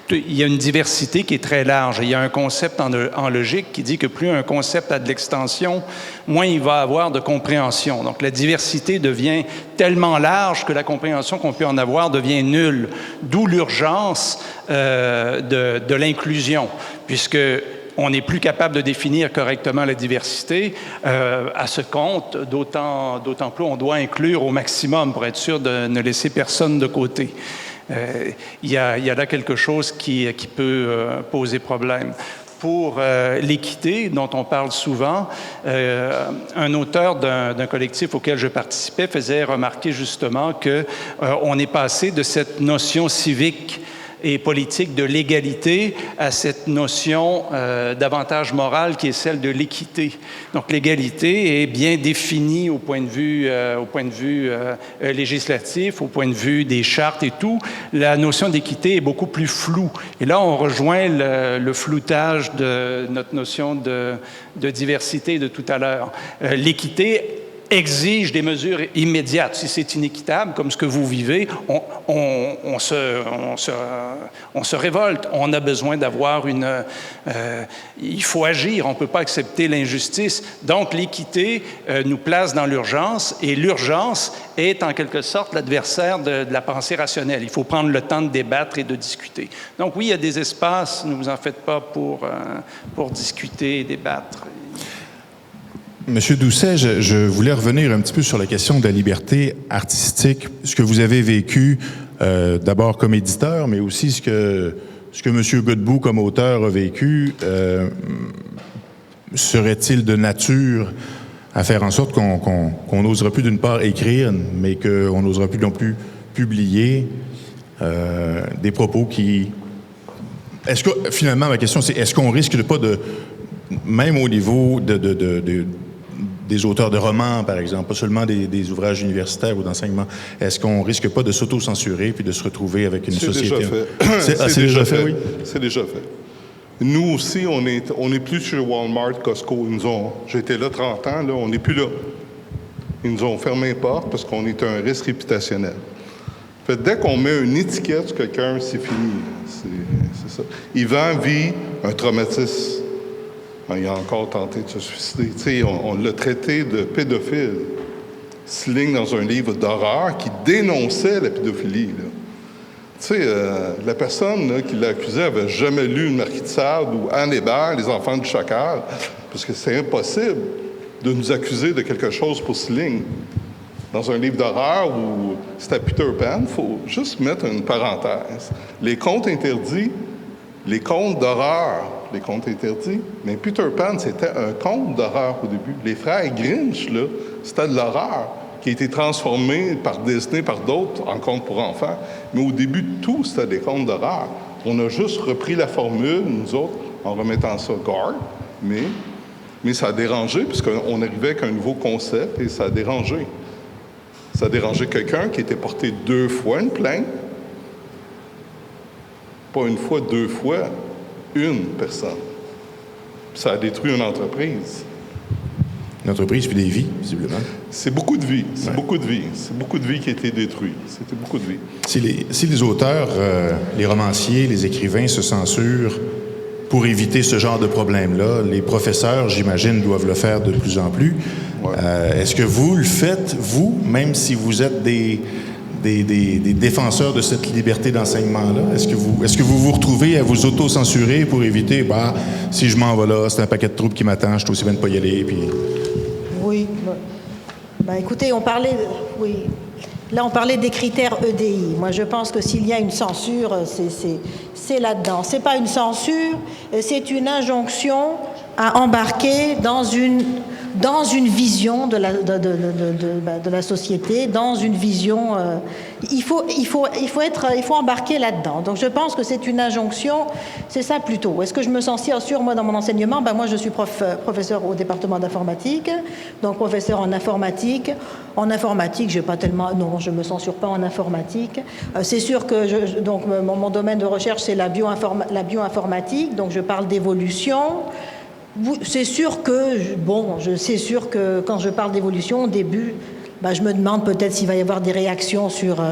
Il y a une diversité qui est très large. Il y a un concept en logique qui dit que plus un concept a de l'extension, moins il va avoir de compréhension. Donc la diversité devient tellement large que la compréhension qu'on peut en avoir devient nulle. D'où l'urgence de l'inclusion, puisque on n'est plus capable de définir correctement la diversité. À ce compte, d'autant plus on doit inclure au maximum pour être sûr de ne laisser personne de côté. Il y a là quelque chose qui peut poser problème. Pour l'équité, dont on parle souvent, un auteur d'un collectif auquel je participais faisait remarquer justement qu'on est passé de cette notion civique et politique de l'égalité à cette notion davantage morale qui est celle de l'équité. Donc l'égalité est bien définie au point de vue législatif, au point de vue des chartes et tout. La notion d'équité est beaucoup plus floue. Et là, on rejoint le floutage de notre notion de diversité de tout à l'heure. L'équité exige des mesures immédiates. Si c'est inéquitable, comme ce que vous vivez, on se révolte. On a besoin d'avoir il faut agir. On ne peut pas accepter l'injustice. Donc, l'équité nous place dans l'urgence, et l'urgence est en quelque sorte l'adversaire de la pensée rationnelle. Il faut prendre le temps de débattre et de discuter. Donc oui, il y a des espaces, ne vous en faites pas, pour discuter et débattre. Monsieur Doucet, je voulais revenir un petit peu sur la question de la liberté artistique, ce que vous avez vécu d'abord comme éditeur, mais aussi ce que M. Godbout, comme auteur, a vécu. Serait-il de nature à faire en sorte qu'on n'osera plus d'une part écrire, mais qu'on n'osera plus non plus publier des propos qui... Est-ce que, finalement, ma question, c'est est-ce qu'on risque de pas de... Même au niveau des auteurs de romans, par exemple, pas seulement des ouvrages universitaires ou d'enseignement, est-ce qu'on risque pas de s'auto-censurer puis de se retrouver avec une société... C'est déjà fait. C'est déjà fait, oui? C'est déjà fait. Nous aussi, on est plus chez Walmart, Costco. J'étais là 30 ans, là, on n'est plus là. Ils nous ont fermé les portes parce qu'on est un risque réputationnel. Fait, dès qu'on met une étiquette sur quelqu'un, c'est fini. C'est ça. Yvan vit un traumatisme. Il a encore tenté de se suicider. On l'a traité de pédophile. Sling dans un livre d'horreur qui dénonçait la pédophilie. La personne là, qui l'a accusé n'avait jamais lu une Marquis de Sade ou Anne Hébert, Les Enfants du Chacal, parce que c'est impossible de nous accuser de quelque chose pour Sling. Dans un livre d'horreur où c'était Peter Pan, il faut juste mettre une parenthèse. Les contes interdits, les contes d'horreur, les contes interdits, mais Peter Pan, c'était un conte d'horreur au début. Les frères Grinch, là, c'était de l'horreur qui a été transformé par Disney, par d'autres, en contes pour enfants. Mais au début de tout, c'était des contes d'horreur. On a juste repris la formule, nous autres, en remettant ça gore, mais ça a dérangé, puisqu'on arrivait avec un nouveau concept, et ça a dérangé. Ça a dérangé quelqu'un qui était porté 2 fois une plainte. Pas une fois, 2 fois, une personne. Ça a détruit une entreprise. Une entreprise puis des vies, visiblement. C'est beaucoup de vies. C'est beaucoup de vies. C'est beaucoup de vies qui a été détruites. C'était beaucoup de vies. Si les auteurs, les romanciers, les écrivains se censurent pour éviter ce genre de problème-là, les professeurs, j'imagine, doivent le faire de plus en plus. Ouais. Est-ce que vous le faites, vous, même si vous êtes des défenseurs de cette liberté d'enseignement-là? Est-ce que vous vous retrouvez à vous auto-censurer pour éviter, si je m'en vais là, c'est un paquet de troubles qui m'attend, je suis aussi bien de pas y aller, puis... Oui. Écoutez, on parlait des critères EDI. Moi, je pense que s'il y a une censure, c'est là-dedans. C'est pas une censure, c'est une injonction à embarquer dans une vision de la société, dans une vision... Il faut embarquer là-dedans. Donc, je pense que c'est une injonction, c'est ça plutôt. Est-ce que je me sens sûr, moi, dans mon enseignement? Moi, je suis professeur au département d'informatique, donc professeur en informatique. En informatique, je me censure pas en informatique. C'est sûr que donc mon domaine de recherche, c'est la bioinformatique, donc je parle d'évolution. C'est sûr que quand je parle d'évolution, au début, je me demande peut-être s'il va y avoir des réactions sur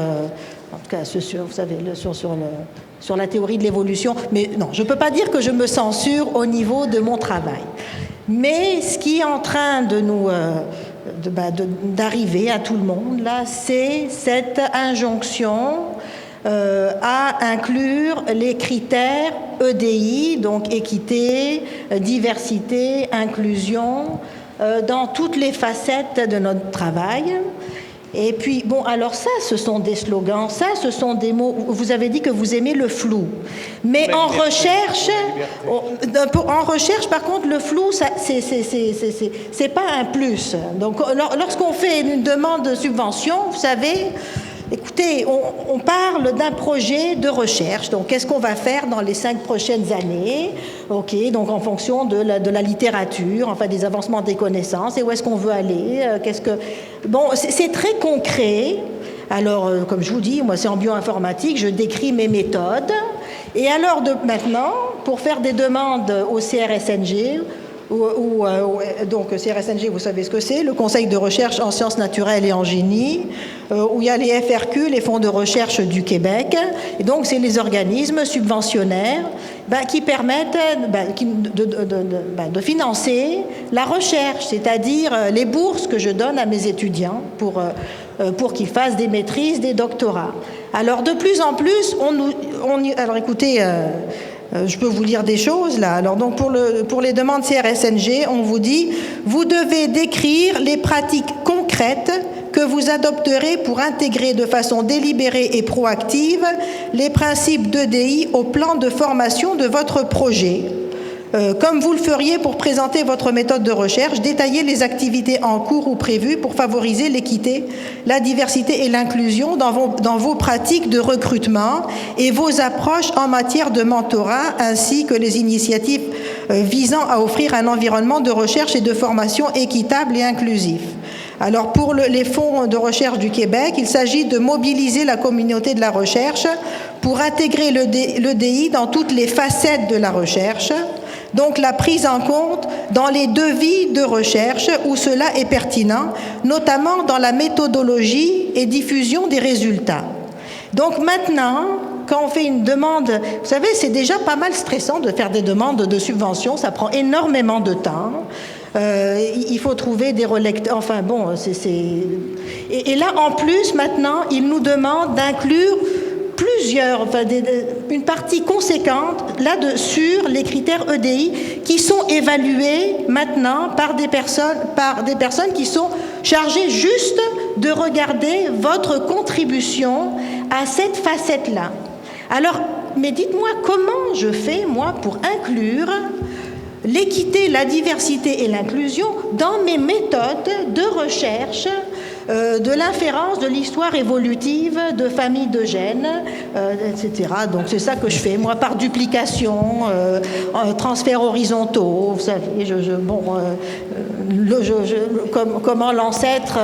la théorie de l'évolution. Mais non, je ne peux pas dire que je me censure au niveau de mon travail. Mais ce qui est en train d'arriver à tout le monde, là, c'est cette injonction à inclure les critères EDI, donc équité, diversité, inclusion, dans toutes les facettes de notre travail. Et puis, alors ça, ce sont des slogans, ça, ce sont des mots. Vous avez dit que vous aimez le flou. Mais en recherche, par contre, le flou, c'est pas un plus. Donc, lorsqu'on fait une demande de subvention, vous savez... Écoutez, on parle d'un projet de recherche. Donc, qu'est-ce qu'on va faire dans les 5 prochaines années? OK, donc en fonction de la littérature, des avancements des connaissances, et où est-ce qu'on veut aller? C'est très concret. Alors, comme je vous dis, moi, c'est en bioinformatique, je décris mes méthodes. Et alors, maintenant, pour faire des demandes au CRSNG, donc CRSNG, vous savez ce que c'est, le Conseil de recherche en sciences naturelles et en génie, où il y a les FRQ, les fonds de recherche du Québec. Et donc, c'est les organismes subventionnaires qui permettent de financer la recherche, c'est-à-dire les bourses que je donne à mes étudiants pour qu'ils fassent des maîtrises, des doctorats. Alors, de plus en plus, alors écoutez, je peux vous lire des choses là. Alors donc pour les demandes CRSNG, on vous dit vous devez décrire les pratiques concrètes que vous adopterez pour intégrer de façon délibérée et proactive les principes d'EDI au plan de formation de votre projet. Comme vous le feriez pour présenter votre méthode de recherche, détaillez les activités en cours ou prévues pour favoriser l'équité, la diversité et l'inclusion dans vos pratiques de recrutement et vos approches en matière de mentorat, ainsi que les initiatives visant à offrir un environnement de recherche et de formation équitable et inclusif. Alors pour les fonds de recherche du Québec, il s'agit de mobiliser la communauté de la recherche pour intégrer l'EDI dans toutes les facettes de la recherche. Donc la prise en compte dans les devis de recherche où cela est pertinent, notamment dans la méthodologie et diffusion des résultats. Donc maintenant, quand on fait une demande, vous savez, c'est déjà pas mal stressant de faire des demandes de subventions, ça prend énormément de temps. Il faut trouver des relecteurs, enfin bon, Et là, en plus, maintenant, ils nous demandent d'inclure une partie conséquente sur les critères EDI qui sont évalués maintenant par des personnes qui sont chargées juste de regarder votre contribution à cette facette-là. Alors, mais dites-moi, comment je fais, moi, pour inclure l'équité, la diversité et l'inclusion dans mes méthodes de recherche de l'inférence de l'histoire évolutive de familles de gènes, etc. Donc c'est ça que je fais, moi, par duplication, transferts horizontaux, vous savez, comment l'ancêtre,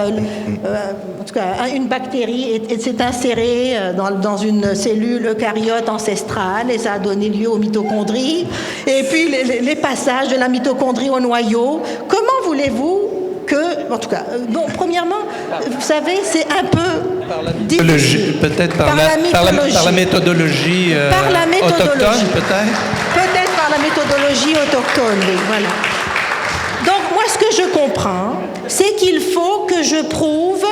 en tout cas, une bactérie s'est insérée dans une cellule eucaryote ancestrale et ça a donné lieu aux mitochondries. Et puis les passages de la mitochondrie au noyau. Comment voulez-vous en tout cas, bon, premièrement, vous savez, c'est un peu difficile. Peut-être par la méthodologie autochtone, peut-être. Peut-être par la méthodologie autochtone, oui, voilà. Donc, moi, ce que je comprends, c'est qu'il faut que je prouve,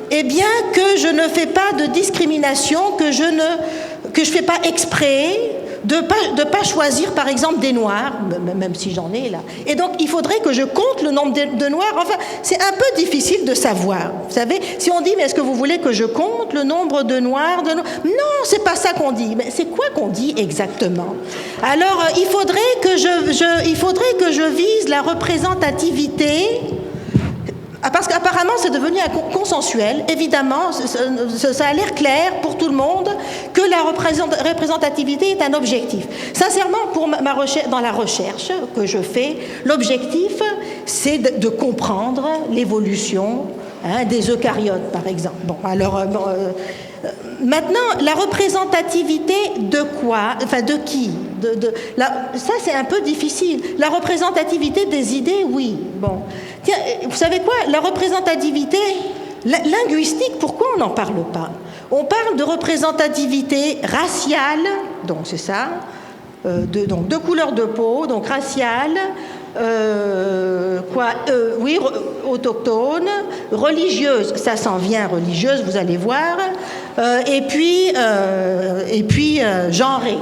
eh bien, que je ne fais pas de discrimination, que je fais pas exprès, de pas choisir, par exemple, des Noirs, même si j'en ai là. Et donc, il faudrait que je compte le nombre de Noirs. Enfin, c'est un peu difficile de savoir. Vous savez, si on dit, mais est-ce que vous voulez que je compte le nombre de Noirs Non, c'est pas ça qu'on dit. Mais c'est quoi qu'on dit exactement? Alors, il faudrait que je vise la représentativité. Parce qu'apparemment, c'est devenu consensuel. Évidemment, ça a l'air clair pour tout le monde que la représentativité est un objectif. Sincèrement, pour ma recherche, dans la recherche que je fais, l'objectif, c'est de comprendre l'évolution des eucaryotes, par exemple. Bon, alors, maintenant, la représentativité de quoi? Enfin, de qui? Ça, c'est un peu difficile. La représentativité des idées, oui. Bon. Tiens, vous savez quoi? La représentativité linguistique, pourquoi on n'en parle pas? On parle de représentativité raciale, donc c'est ça, donc de couleur de peau, donc raciale, autochtone, religieuse, ça s'en vient, religieuse, vous allez voir, et puis genrée.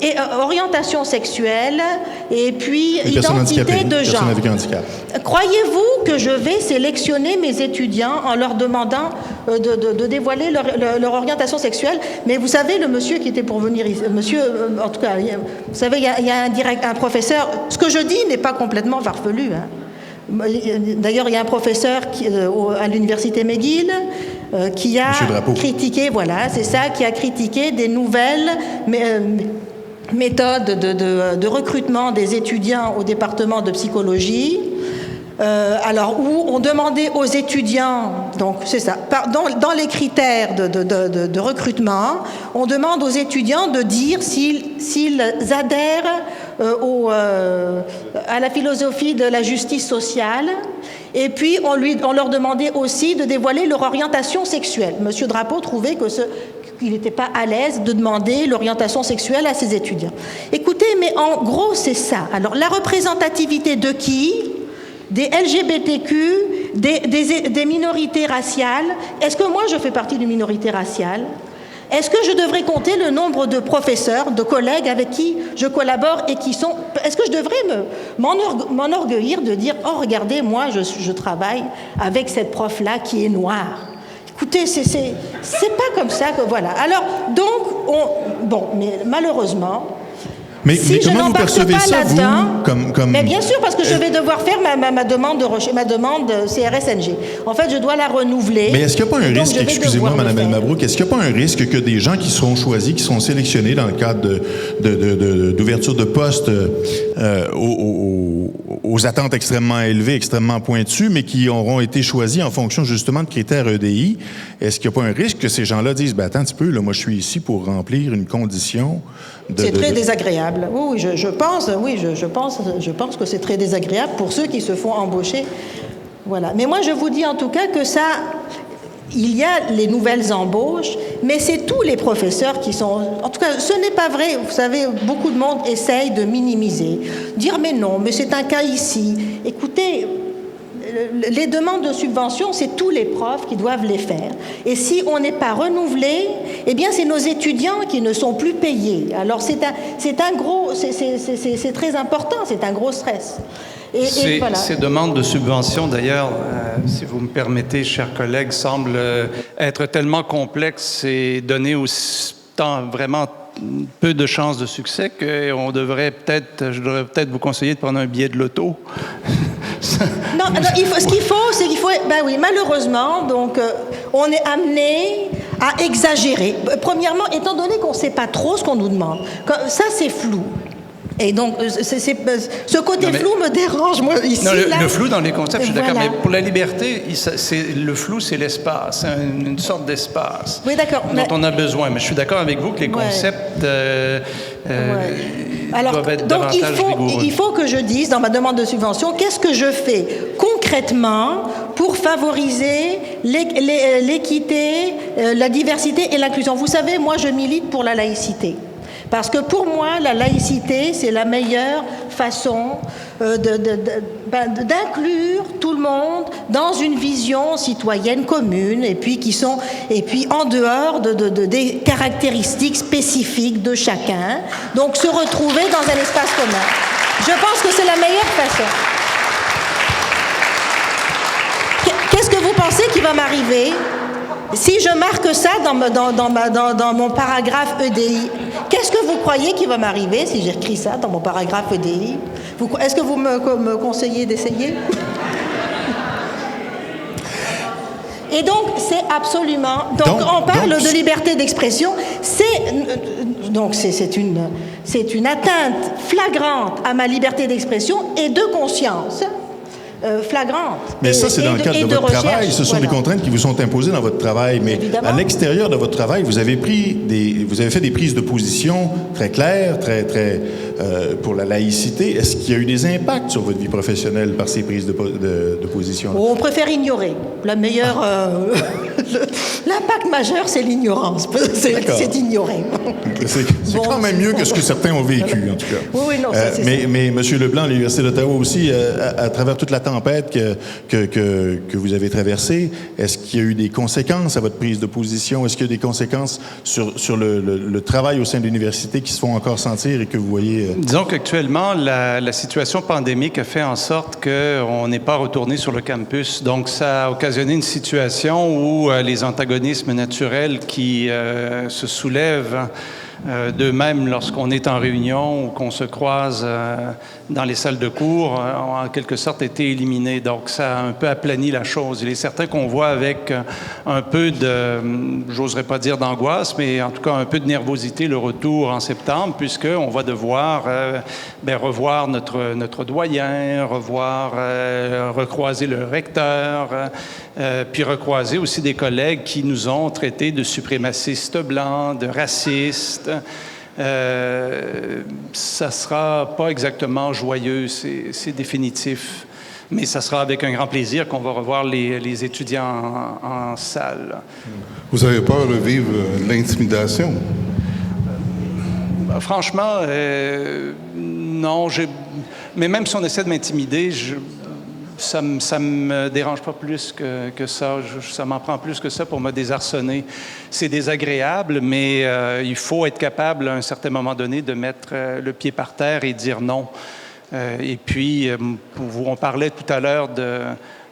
Et orientation sexuelle, et puis identité de genre. Croyez-vous que je vais sélectionner mes étudiants en leur demandant de dévoiler leur orientation sexuelle? Mais vous savez, le monsieur qui était pour venir ici, en tout cas, vous savez, il y a un professeur, ce que je dis n'est pas complètement farfelu. D'ailleurs, il y a un professeur à l'université McGill qui a critiqué, voilà, c'est ça, qui a critiqué des nouvelles méthodes de recrutement des étudiants au département de psychologie, alors où on demandait aux étudiants, donc c'est ça, dans les critères de recrutement, on demande aux étudiants de dire s'ils adhèrent à la philosophie de la justice sociale. Et puis, on leur demandait aussi de dévoiler leur orientation sexuelle. Monsieur Drapeau trouvait qu'il n'était pas à l'aise de demander l'orientation sexuelle à ses étudiants. Écoutez, mais en gros, c'est ça. Alors, la représentativité de qui ? Des LGBTQ, des minorités raciales. Est-ce que moi, je fais partie d'une minorité raciale ? Est-ce que je devrais compter le nombre de professeurs, de collègues avec qui je collabore et qui sont... Est-ce que je devrais m'enorgueillir de dire « Oh, regardez, moi, je travaille avec cette prof-là qui est noire ». Écoutez, c'est pas comme ça que... Voilà. Alors, donc, mais malheureusement... Mais si je comment vous percevez ça, vous, comme... Mais bien sûr, parce que je vais devoir faire ma demande CRSNG. En fait, je dois la renouveler. Mais est-ce qu'il n'y a pas un risque, excusez-moi, Mme Elmabrouk, est-ce qu'il n'y a pas un risque que des gens qui seront choisis, qui sont sélectionnés dans le cadre d'ouverture de postes aux attentes extrêmement élevées, extrêmement pointues, mais qui auront été choisis en fonction justement de critères EDI, est-ce qu'il n'y a pas un risque que ces gens-là disent, attends un petit peu, là, moi je suis ici pour remplir une condition c'est très désagréable. Oui, je pense que c'est très désagréable pour ceux qui se font embaucher. Voilà. Mais moi, je vous dis en tout cas que ça, il y a les nouvelles embauches, mais c'est tous les professeurs qui sont... En tout cas, ce n'est pas vrai. Vous savez, beaucoup de monde essaye de minimiser. Dire, mais non, mais c'est un cas ici. Écoutez... Les demandes de subvention, c'est tous les profs qui doivent les faire. Et si on n'est pas renouvelé, eh bien, c'est nos étudiants qui ne sont plus payés. Alors, c'est très important, c'est un gros stress. Et voilà. Ces demandes de subvention, d'ailleurs, si vous me permettez, chers collègues, semblent être tellement complexes et donner vraiment peu de chances de succès que je devrais peut-être vous conseiller de prendre un billet de loto. Non, ce qu'il faut, c'est qu'il faut... Ben oui, malheureusement, donc, on est amené à exagérer. Premièrement, étant donné qu'on ne sait pas trop ce qu'on nous demande, ça, c'est flou. Et donc, ce côté flou me dérange, moi, ici. Non, le flou dans les concepts, je suis d'accord, mais pour la liberté, le flou, c'est l'espace, c'est une sorte d'espace dont on a besoin. Mais je suis d'accord avec vous que les concepts doivent être davantage rigoureux. Il faut que je dise, dans ma demande de subvention, qu'est-ce que je fais concrètement pour favoriser l'équité, la diversité et l'inclusion. Vous savez, moi, je milite pour la laïcité. Parce que pour moi, la laïcité, c'est la meilleure façon d'inclure tout le monde dans une vision citoyenne commune et puis en dehors des caractéristiques spécifiques de chacun. Donc se retrouver dans un espace commun. Je pense que c'est la meilleure façon. Qu'est-ce que vous pensez qui va m'arriver si je marque ça dans mon paragraphe EDI? Qu'est-ce que vous croyez qui va m'arriver si j'écris ça dans mon paragraphe EDI? Est-ce que vous me conseillez d'essayer? Et donc, c'est absolument... Donc, on parle de liberté d'expression. C'est une atteinte flagrante à ma liberté d'expression et de conscience. Flagrante. Mais ça, c'est dans le cadre de votre travail. Ce sont des contraintes qui vous sont imposées dans votre travail. Mais évidemment, à l'extérieur de votre travail, vous avez fait des prises de position très claires, très pour la laïcité. Est-ce qu'il y a eu des impacts sur votre vie professionnelle par ces prises de position? On préfère ignorer. La meilleure... L'impact majeur, c'est l'ignorance. C'est d'ignorer. C'est quand même mieux que ce que certains ont vécu, en tout cas. Oui, non, ça, mais M. Leblanc, à l'Université d'Ottawa aussi, à travers toute la tempête que vous avez traversée, est-ce qu'il y a eu des conséquences à votre prise de position? Est-ce qu'il y a des conséquences sur le travail au sein de l'université qui se font encore sentir et que vous voyez... Disons qu'actuellement, la situation pandémique a fait en sorte qu'on n'est pas retourné sur le campus. Donc, ça a occasionné une situation où les antagonismes naturels qui se soulèvent d'eux-mêmes lorsqu'on est en réunion ou qu'on se croise dans les salles de cours ont en quelque sorte été éliminés. Donc, ça a un peu aplani la chose. Il est certain qu'on voit avec un peu j'oserais pas dire d'angoisse, mais en tout cas un peu de nervosité le retour en septembre, puisqu'on va devoir revoir notre doyen, recroiser le recteur, puis recroiser aussi des collègues qui nous ont traités de suprémacistes blancs, de racistes. Ça ne sera pas exactement joyeux, c'est définitif. Mais ça sera avec un grand plaisir qu'on va revoir les étudiants en salle. Vous avez peur de vivre l'intimidation? Franchement, non. Mais même si on essaie de m'intimider, ça me dérange pas plus que ça. Ça m'en prend plus que ça pour me désarçonner. C'est désagréable, mais il faut être capable, à un certain moment donné, de mettre le pied par terre et dire non. Et puis, on parlait tout à l'heure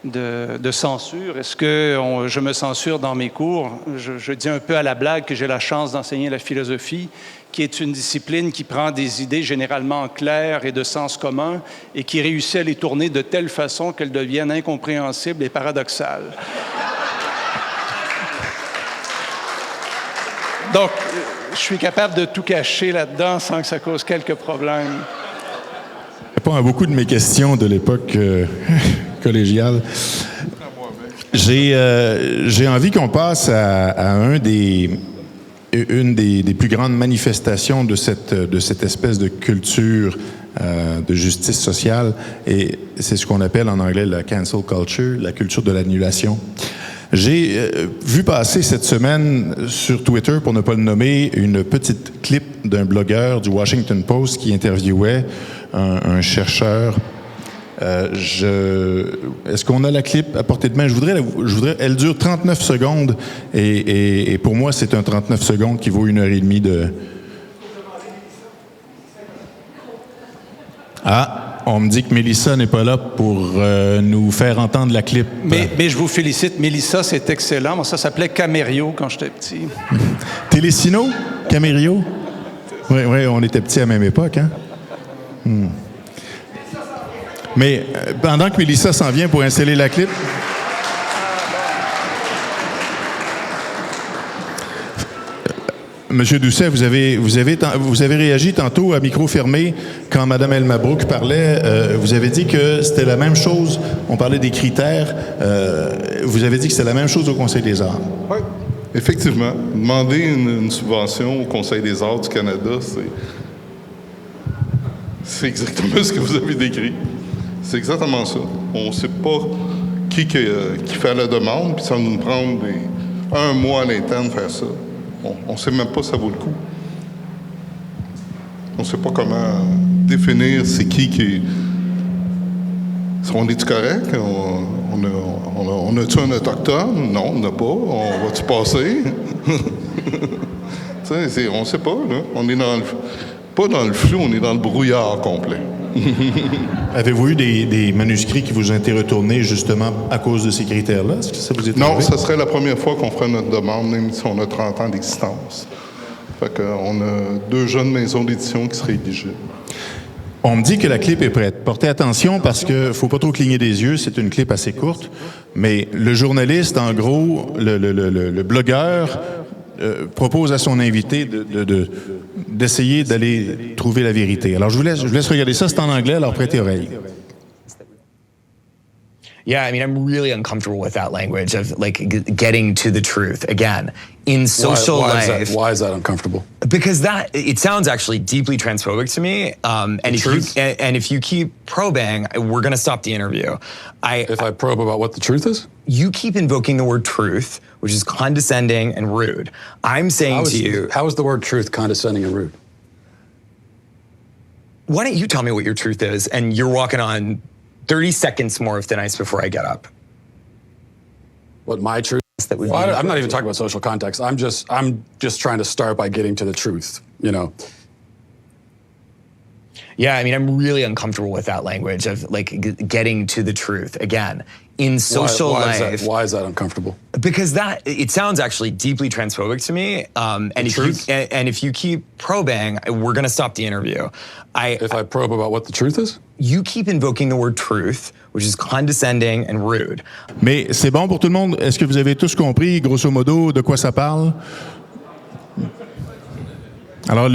de censure. Est-ce que je me censure dans mes cours? Je dis un peu à la blague que j'ai la chance d'enseigner la philosophie, qui est une discipline qui prend des idées généralement claires et de sens commun et qui réussit à les tourner de telle façon qu'elles deviennent incompréhensibles et paradoxales. Donc, je suis capable de tout cacher là-dedans sans que ça cause quelques problèmes. Ça répond à beaucoup de mes questions de l'époque collégiale. J'ai envie qu'on passe à une des plus grandes manifestations de cette espèce de culture de justice sociale, et c'est ce qu'on appelle en anglais la cancel culture, la culture de l'annulation. J'ai vu passer cette semaine sur Twitter, pour ne pas le nommer, une petite clip d'un blogueur du Washington Post qui interviewait un chercheur. Est-ce qu'on a la clip à portée de main? Je voudrais, elle dure 39 secondes et pour moi, c'est un 39 secondes qui vaut 1h30 de... Ah, on me dit que Mélissa n'est pas là pour nous faire entendre la clip. Mais je vous félicite, Mélissa, c'est excellent. Moi, ça s'appelait Camério quand j'étais petit. Télésino? Camério? Oui, on était petits à la même époque, hein? Mais pendant que Mélissa s'en vient pour installer la clip, Monsieur Doucet, vous avez réagi tantôt à micro fermé quand Mme El Mabrouk parlait. Vous avez dit que c'était la même chose. On parlait des critères. Vous avez dit que c'était la même chose au Conseil des arts. Oui, effectivement. Demander une subvention au Conseil des arts du Canada, c'est exactement ce que vous avez décrit. C'est exactement ça. On ne sait pas qui fait la demande, puis ça va nous prendre un mois à l'interne faire ça. On ne sait même pas si ça vaut le coup. On ne sait pas comment définir c'est qui... On est-tu correct? On a-tu un autochtone? Non, on n'a pas. On va-tu passer? On ne sait pas, là. On est pas dans le flou, on est dans le brouillard complet. Avez-vous eu des manuscrits qui vous ont été retournés justement à cause de ces critères-là? Est-ce que ça vous est Non, arrivé? ça serait la première fois qu'on ferait notre demande, même si on a 30 ans d'existence. Fait qu'on a 2 jeunes maisons d'édition qui seraient éligibles. On me dit que la clip est prête. Portez attention parce qu'il ne faut pas trop cligner des yeux. C'est une clip assez courte. Mais le journaliste, en gros, le blogueur, propose à son invité d'essayer d'aller trouver la vérité. Alors, je vous laisse regarder ça. C'est en anglais, alors prêtez oreille. Yeah, I mean, I'm really uncomfortable with that language of getting to the truth. Again, in social life. Why is that uncomfortable? Because it sounds actually deeply transphobic to me. And if you keep probing, we're going to stop the interview. If I probe about what the truth is? You keep invoking the word truth, which is condescending and rude. I'm saying to you... How is the word truth condescending and rude? Why don't you tell me what your truth is, and you're walking on 30 seconds more of thin ice before I get up. What my truth? I'm not even talking about social context. I'm just trying to start by getting to the truth, you know. Yeah, I mean, I'm really uncomfortable with that language of getting to the truth. Again, in social life. Why is that uncomfortable? Because it sounds actually deeply transphobic to me. And if you keep probing, we're going to stop the interview. If I probe about what the truth is? You keep invoking the word truth, which is condescending and rude. Mais c'est bon pour tout le monde. Est-ce que vous avez tous compris, grosso modo, de quoi ça parle? Alors,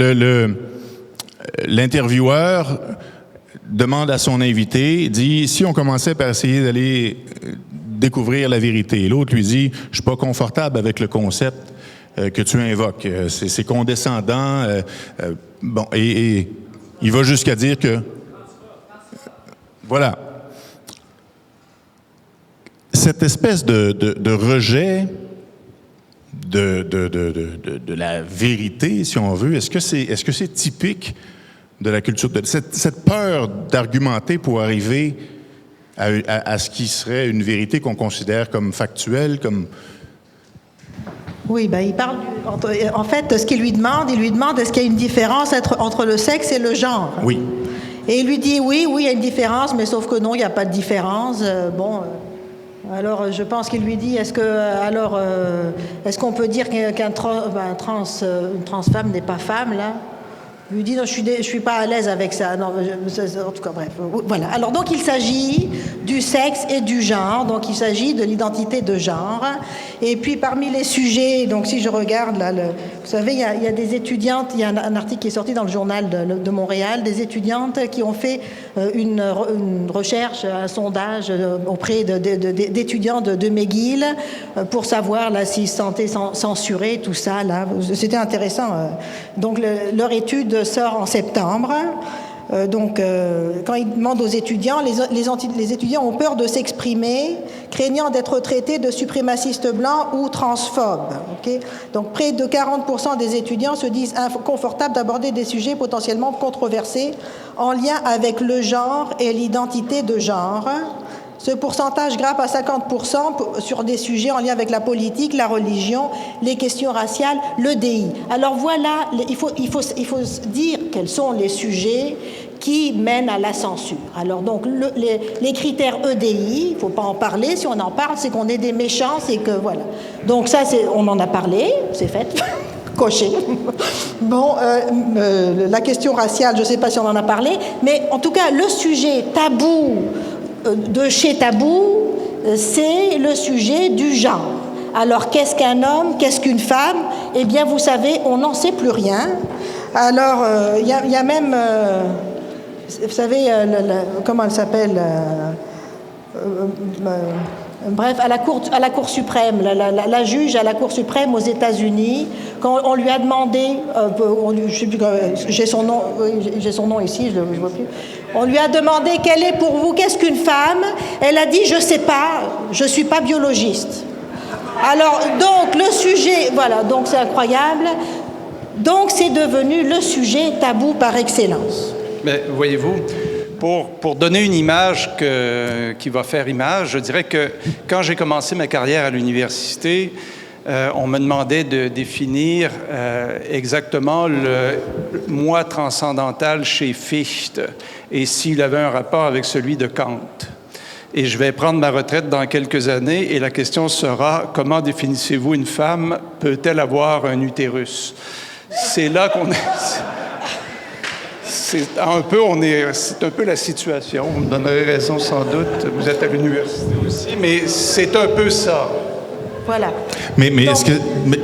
l'intervieweur demande à son invité, dit, si on commençait par essayer d'aller découvrir la vérité. L'autre lui dit, je suis pas confortable avec le concept que tu invoques. C'est condescendant. Bon, et il va jusqu'à dire que... Voilà. Cette espèce de rejet de la vérité, si on veut, est-ce que c'est typique de la culture de cette peur d'argumenter pour arriver à ce qui serait une vérité qu'on considère comme factuelle, comme... Oui, ben il parle en fait, ce qu'il lui demande, est-ce qu'il y a une différence entre le sexe et le genre. Oui. Et il lui dit oui, il y a une différence, mais sauf que non, il n'y a pas de différence. Alors je pense qu'il lui dit est-ce qu'on peut dire qu'une trans femme n'est pas femme là? Il lui dit non, je suis pas à l'aise avec ça. Non, en tout cas, bref, voilà. Alors donc il s'agit du sexe et du genre. Donc il s'agit de l'identité de genre. Et puis parmi les sujets, donc si je regarde là, vous savez, il y a des étudiantes. Il y a un article qui est sorti dans le journal de Montréal, des étudiantes qui ont fait une recherche, un sondage auprès d'étudiants de McGill pour savoir là s'ils se sentaient censurés, tout ça là. C'était intéressant. Donc leur étude sort en septembre. Quand ils demandent aux étudiants, les étudiants ont peur de s'exprimer, craignant d'être traités de suprémacistes blancs ou transphobes. Okay? Donc près de 40% des étudiants se disent inconfortables d'aborder des sujets potentiellement controversés en lien avec le genre et l'identité de genre. Ce pourcentage grimpe à 50% sur des sujets en lien avec la politique, la religion, les questions raciales, le DI. Alors voilà, il faut dire quels sont les sujets qui mènent à la censure. Alors donc les critères EDI, il ne faut pas en parler. Si on en parle, c'est qu'on est des méchants, c'est que voilà. Donc ça, on en a parlé, c'est fait. Coché. Bon, la question raciale, je ne sais pas si on en a parlé, mais en tout cas, le sujet tabou de chez Tabou, c'est le sujet du genre. Alors, qu'est-ce qu'un homme, qu'est-ce qu'une femme? Eh bien, vous savez, on n'en sait plus rien. Alors, il y a même, vous savez, comment elle s'appelle bref, à la Cour suprême, la juge à la Cour suprême aux États-Unis, quand on lui a demandé, je sais plus, j'ai son nom ici, je ne vois plus. On lui a demandé quelle est pour vous, qu'est-ce qu'une femme? Elle a dit je sais pas, je suis pas biologiste. Alors donc le sujet, voilà, donc c'est incroyable. Donc c'est devenu le sujet tabou par excellence. Mais voyez-vous. Pour donner une image qui va faire image, je dirais que quand j'ai commencé ma carrière à l'université, on me demandait de définir exactement le moi transcendantal chez Fichte et s'il avait un rapport avec celui de Kant. Et je vais prendre ma retraite dans quelques années et la question sera comment définissez-vous une femme? Peut-elle avoir un utérus? C'est là qu'on est... C'est un peu la situation. Vous me donnerez raison sans doute. Vous êtes à l'université aussi, mais c'est un peu ça. Voilà. Mais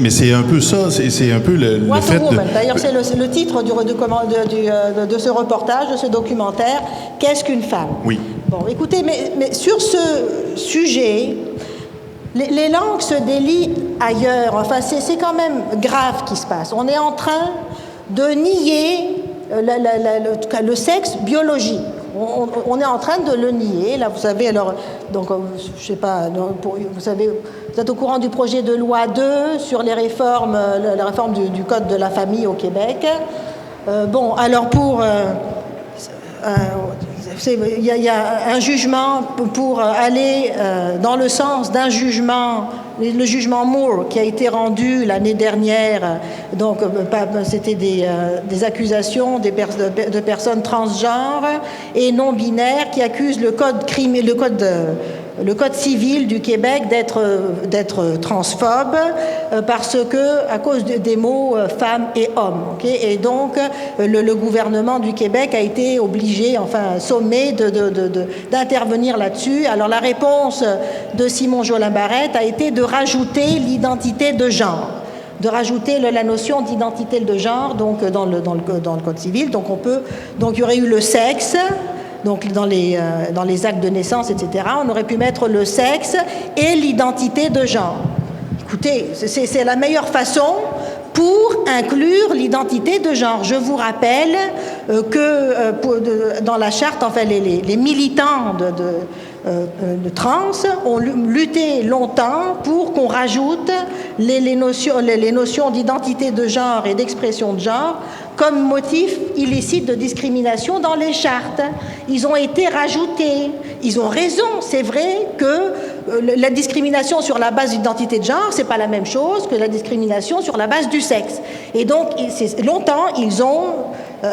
c'est un peu ça. C'est un peu le fait de... D'ailleurs, c'est le titre de ce reportage, de ce documentaire. Qu'est-ce qu'une femme? Oui. Bon, écoutez, mais sur ce sujet, les langues se délient ailleurs. Enfin, c'est quand même grave ce qui se passe. On est en train de nier le sexe biologique. On est en train de le nier. Là, vous savez, alors, donc, je sais pas, vous savez, vous êtes au courant du projet de loi 2 sur les réformes, la réforme du Code de la famille au Québec. Bon, alors il y a un jugement pour aller dans le sens d'un jugement, le jugement Moore qui a été rendu l'année dernière. Donc, c'était des accusations de personnes transgenres et non binaires qui accusent le code civil du Québec d'être transphobe parce que à cause des mots femme et homme. Okay? Et donc le gouvernement du Québec a été obligé, enfin sommé d'intervenir là-dessus. Alors la réponse de Simon Jolin-Barrette a été de rajouter l'identité de genre, de rajouter la notion d'identité de genre donc dans le code civil. Donc il y aurait eu le sexe. Donc dans les actes de naissance, etc., on aurait pu mettre le sexe et l'identité de genre. écoutez, c'est la meilleure façon pour inclure l'identité de genre. Je vous rappelle que dans la charte, enfin, les militants de trans ont lutté longtemps pour qu'on rajoute les notions d'identité de genre et d'expression de genre comme motif illicite de discrimination dans les chartes. Ils ont été rajoutés. Ils ont raison. C'est vrai que la discrimination sur la base d'identité de genre, c'est pas la même chose que la discrimination sur la base du sexe. Et donc, longtemps, ils ont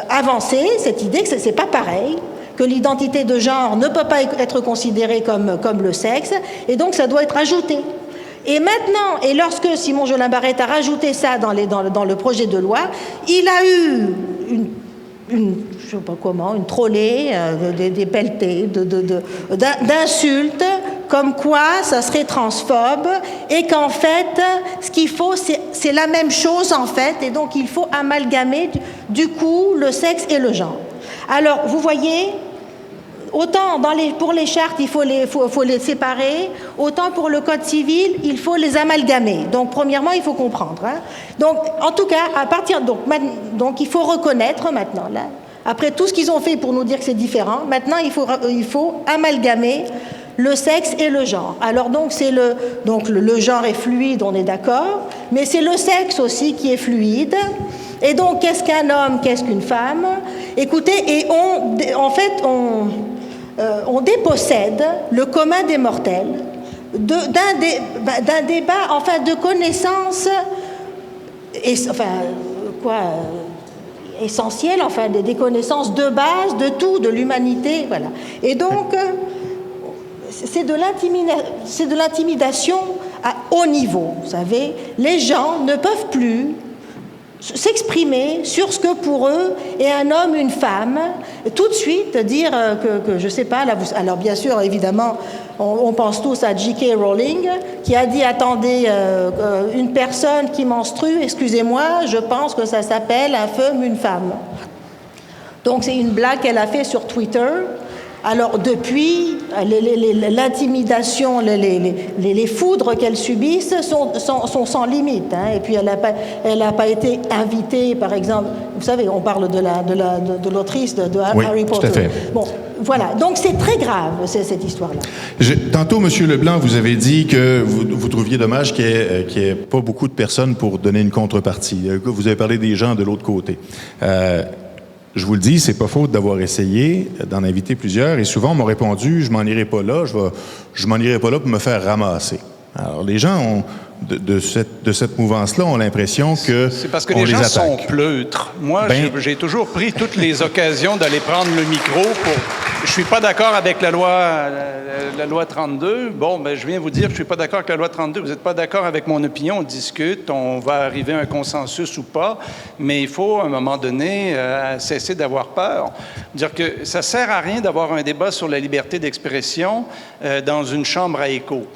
avancé cette idée que c'est pas pareil, que l'identité de genre ne peut pas être considérée comme le sexe, et donc ça doit être ajouté. Et maintenant, et lorsque Simon Jolin Barrette a rajouté ça dans le projet de loi, il a eu je sais pas comment, une trollée, des pelletées, d'insultes, comme quoi ça serait transphobe, et qu'en fait, ce qu'il faut, c'est la même chose en fait, et donc il faut amalgamer du coup le sexe et le genre. Alors, vous voyez, autant pour les chartes, il faut les séparer, autant pour le code civil, il faut les amalgamer. Donc, premièrement, il faut comprendre. Hein. Donc, en tout cas, donc, il faut reconnaître maintenant, là, après tout ce qu'ils ont fait pour nous dire que c'est différent, maintenant, il faut amalgamer le sexe et le genre. Alors, donc, le genre est fluide, on est d'accord, mais c'est le sexe aussi qui est fluide. Et donc, qu'est-ce qu'un homme, qu'est-ce qu'une femme? Écoutez, et on dépossède le commun des mortels d'un débat, enfin, de connaissances, essentielles, enfin, des connaissances de base, de tout, de l'humanité, voilà. Et donc, c'est de l'intimidation à haut niveau, vous savez. Les gens ne peuvent plus s'exprimer sur ce que pour eux est un homme, une femme, tout de suite dire que je sais pas, là, alors bien sûr, évidemment, on pense tous à J.K. Rowling, qui a dit, attendez, une personne qui menstrue, excusez-moi, je pense que ça s'appelle un femme, une femme. Donc c'est une blague qu'elle a fait sur Twitter. Alors depuis, l'intimidation, les foudres qu'elle subissent sont sans limite. Hein. Et puis elle n'a pas été invitée, par exemple. Vous savez, on parle de l'autrice de Harry Potter. Tout à fait. Bon, voilà. Donc c'est très grave cette histoire-là. Tantôt, M. Leblanc, vous avez dit que vous trouviez dommage qu'il n'y ait pas beaucoup de personnes pour donner une contrepartie. Vous avez parlé des gens de l'autre côté. Je vous le dis, c'est pas faute d'avoir essayé d'en inviter plusieurs, et souvent on m'a répondu, je m'en irai pas là, je m'en irai pas là pour me faire ramasser. Alors les gens de cette mouvance-là ont l'impression que c'est parce que les gens sont pleutres. Moi, j'ai toujours pris toutes les occasions d'aller prendre le micro pour. Je suis pas d'accord avec la loi 32. Bon, ben je viens vous dire que je suis pas d'accord avec la loi 32. Vous n'êtes pas d'accord avec mon opinion, on discute, on va arriver à un consensus ou pas, mais il faut à un moment donné cesser d'avoir peur. Dire que ça sert à rien d'avoir un débat sur la liberté d'expression dans une chambre à écho.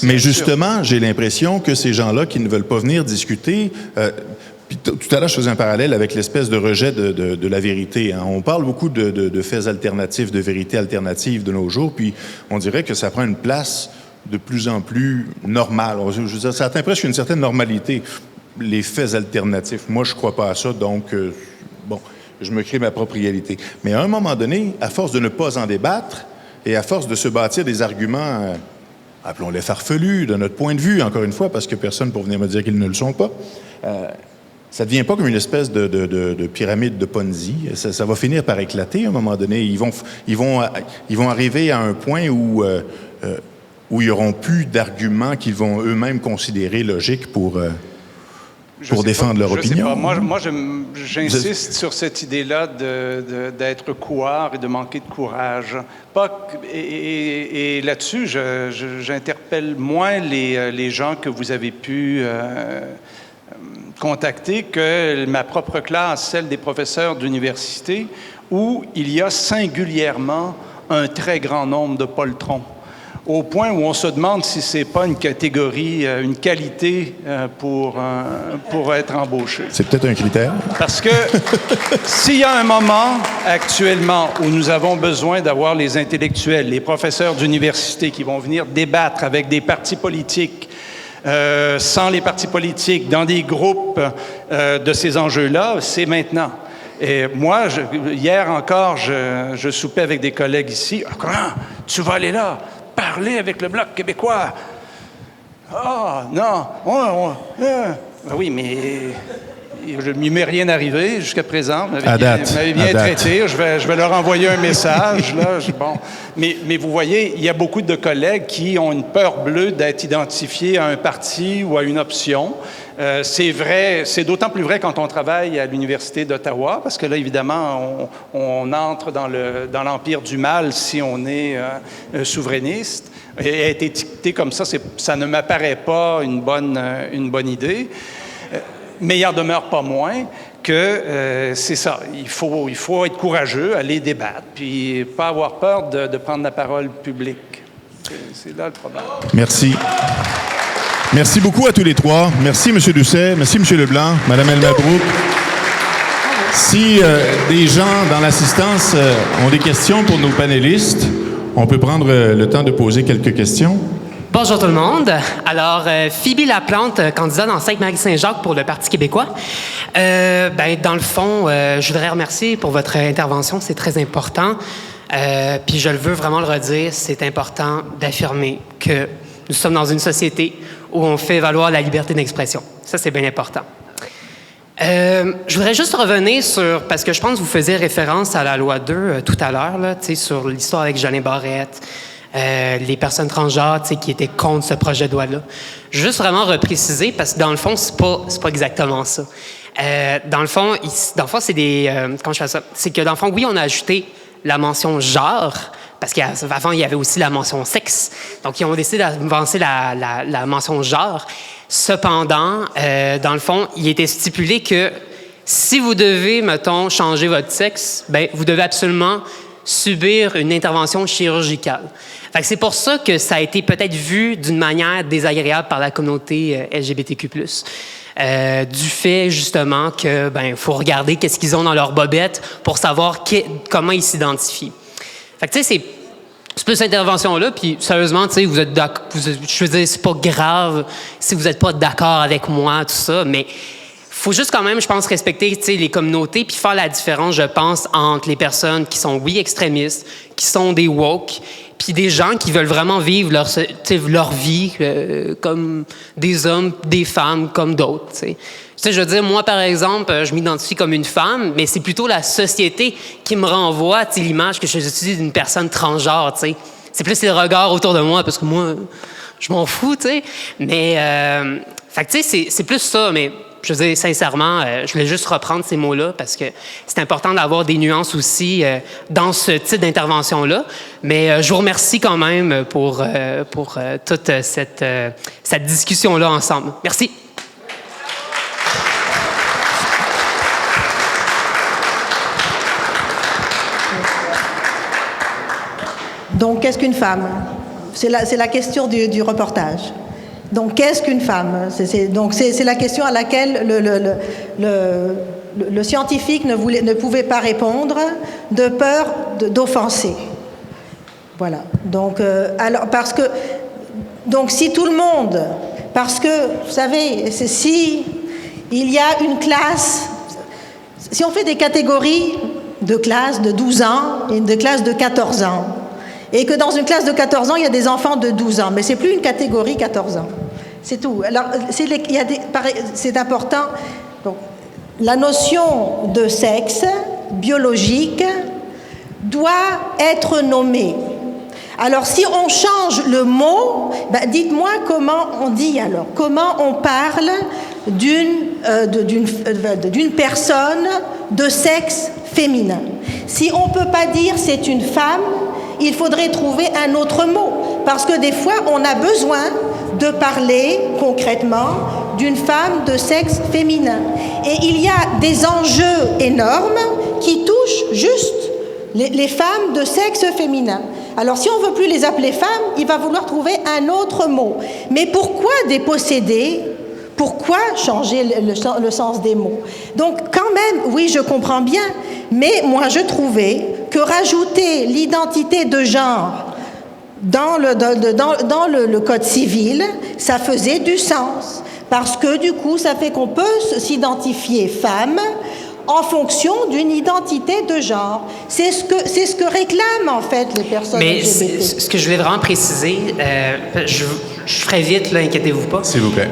Mais justement, j'ai l'impression que ces gens-là qui ne veulent pas venir discuter, puis tout à l'heure je faisais un parallèle avec l'espèce de rejet de la vérité. Hein. On parle beaucoup de faits alternatifs, de vérités alternatives de nos jours, puis on dirait que ça prend une place de plus en plus normale. Je veux dire, ça atteint presque une certaine normalité, les faits alternatifs. Moi, je ne crois pas à ça, donc, je me crée ma propre réalité. Mais à un moment donné, à force de ne pas en débattre, et à force de se bâtir des arguments, appelons-les farfelus, de notre point de vue, encore une fois, parce que personne pour venir me dire qu'ils ne le sont pas, ça ne devient pas comme une espèce de pyramide de Ponzi. Ça va finir par éclater à un moment donné. Ils vont arriver à un point où ils n'auront plus d'arguments qu'ils vont eux-mêmes considérer logiques pour défendre leur opinion. Moi, j'insiste sur cette idée-là d'être couard et de manquer de courage. Et là-dessus, j'interpelle moins les gens que vous avez pu contacter que ma propre classe, celle des professeurs d'université, où il y a singulièrement un très grand nombre de poltrons. Au point où on se demande si c'est pas une catégorie, une qualité pour être embauché. C'est peut-être un critère. Parce que s'il y a un moment actuellement où nous avons besoin d'avoir les intellectuels, les professeurs d'université qui vont venir débattre avec des partis politiques sans les partis politiques, dans des groupes de ces enjeux-là, c'est maintenant. Et moi, hier encore, je soupais avec des collègues ici. « Comment? Tu vas aller là, parler avec le Bloc québécois? » Ah, non. Ben oui, mais il ne m'est rien arrivé jusqu'à présent. Vous m'avez bien traité. Je vais leur envoyer un message. Là. Bon. Mais vous voyez, il y a beaucoup de collègues qui ont une peur bleue d'être identifiés à un parti ou à une option. C'est vrai, c'est d'autant plus vrai quand on travaille à l'Université d'Ottawa, parce que là, évidemment, on entre dans l'empire du mal si on est souverainiste. Et être étiqueté comme ça ne m'apparaît pas une bonne idée. Mais il en demeure pas moins que c'est ça. Il faut être courageux, aller débattre, puis pas avoir peur de prendre la parole publique. C'est là le problème. Merci. Merci beaucoup à tous les trois. Merci, M. Doucet. Merci, M. Leblanc. Mme Elmabrouk. Si des gens dans l'assistance ont des questions pour nos panélistes, on peut prendre le temps de poser quelques questions. Bonjour tout le monde. Alors, Phoebe Laplante, candidate dans Sainte-Marie-Saint-Jacques pour le Parti québécois. Dans le fond, je voudrais remercier pour votre intervention. C'est très important. Puis je veux vraiment le redire, c'est important d'affirmer que nous sommes dans une société où on fait valoir la liberté d'expression. Ça, c'est bien important. Je voudrais juste revenir sur, parce que je pense que vous faisiez référence à la loi 2 tout à l'heure, là, sur l'histoire avec Jolin Barrette, les personnes transgenres qui étaient contre ce projet de loi-là. Juste vraiment repréciser, parce que dans le fond, c'est pas exactement ça. Dans le fond, c'est des... comment je fais ça? C'est que dans le fond, oui, on a ajouté la mention genre, parce qu'avant, il y avait aussi la mention sexe. Donc, ils ont décidé d'avancer la mention genre. Cependant, dans le fond, il était stipulé que si vous devez, mettons, changer votre sexe, vous devez absolument subir une intervention chirurgicale. Fait que c'est pour ça que ça a été peut-être vu d'une manière désagréable par la communauté LGBTQ+. Du fait, justement, que faut regarder qu'est-ce qu'ils ont dans leur bobette pour savoir comment ils s'identifient. Fait que, tu sais, c'est plus cette intervention-là, puis sérieusement, tu sais, vous êtes d'accord, je veux dire, c'est pas grave si vous n'êtes pas d'accord avec moi, tout ça, mais faut juste quand même, je pense, respecter, tu sais, les communautés, puis faire la différence, je pense, entre les personnes qui sont, oui, extrémistes, qui sont des woke, puis des gens qui veulent vraiment vivre leur vie comme des hommes, des femmes, comme d'autres, tu sais. Tu sais, je veux dire, moi, par exemple, je m'identifie comme une femme, mais c'est plutôt la société qui me renvoie, tu sais, l'image que je suis d'une personne transgenre, tu sais. C'est plus les regards autour de moi, parce que moi, je m'en fous, tu sais. Mais, fait que, tu sais, c'est plus ça, mais je veux dire, sincèrement, je voulais juste reprendre ces mots-là, parce que c'est important d'avoir des nuances aussi dans ce type d'intervention-là. Mais je vous remercie quand même pour toute cette discussion-là ensemble. Merci. Donc, qu'est-ce qu'une femme? C'est la question du reportage. Donc, qu'est-ce qu'une femme? C'est la question à laquelle le scientifique ne pouvait pas répondre de peur d'offenser. Voilà. Donc, si tout le monde... Parce que, vous savez, si il y a une classe... Si on fait des catégories de classes de 12 ans et de classes de 14 ans, et que dans une classe de 14 ans, il y a des enfants de 12 ans. Mais ce n'est plus une catégorie 14 ans. C'est tout. Alors, c'est important. Donc, la notion de sexe biologique doit être nommée. Alors, si on change le mot, dites-moi comment on dit alors. Comment on parle d'une personne de sexe féminin? Si on ne peut pas dire c'est une femme, il faudrait trouver un autre mot. Parce que des fois, on a besoin de parler concrètement d'une femme de sexe féminin. Et il y a des enjeux énormes qui touchent juste les femmes de sexe féminin. Alors, si on ne veut plus les appeler femmes, il va falloir trouver un autre mot. Mais pourquoi déposséder? Pourquoi changer le sens des mots? Donc, quand même, oui, je comprends bien, mais moi, je trouvais que rajouter l'identité de genre dans le Code civil, ça faisait du sens. Parce que du coup, ça fait qu'on peut s'identifier femme en fonction d'une identité de genre. C'est ce que réclament en fait les personnes LGBT. Mais ce que je voulais vraiment préciser, je ferai vite, là, inquiétez-vous pas. S'il vous plaît.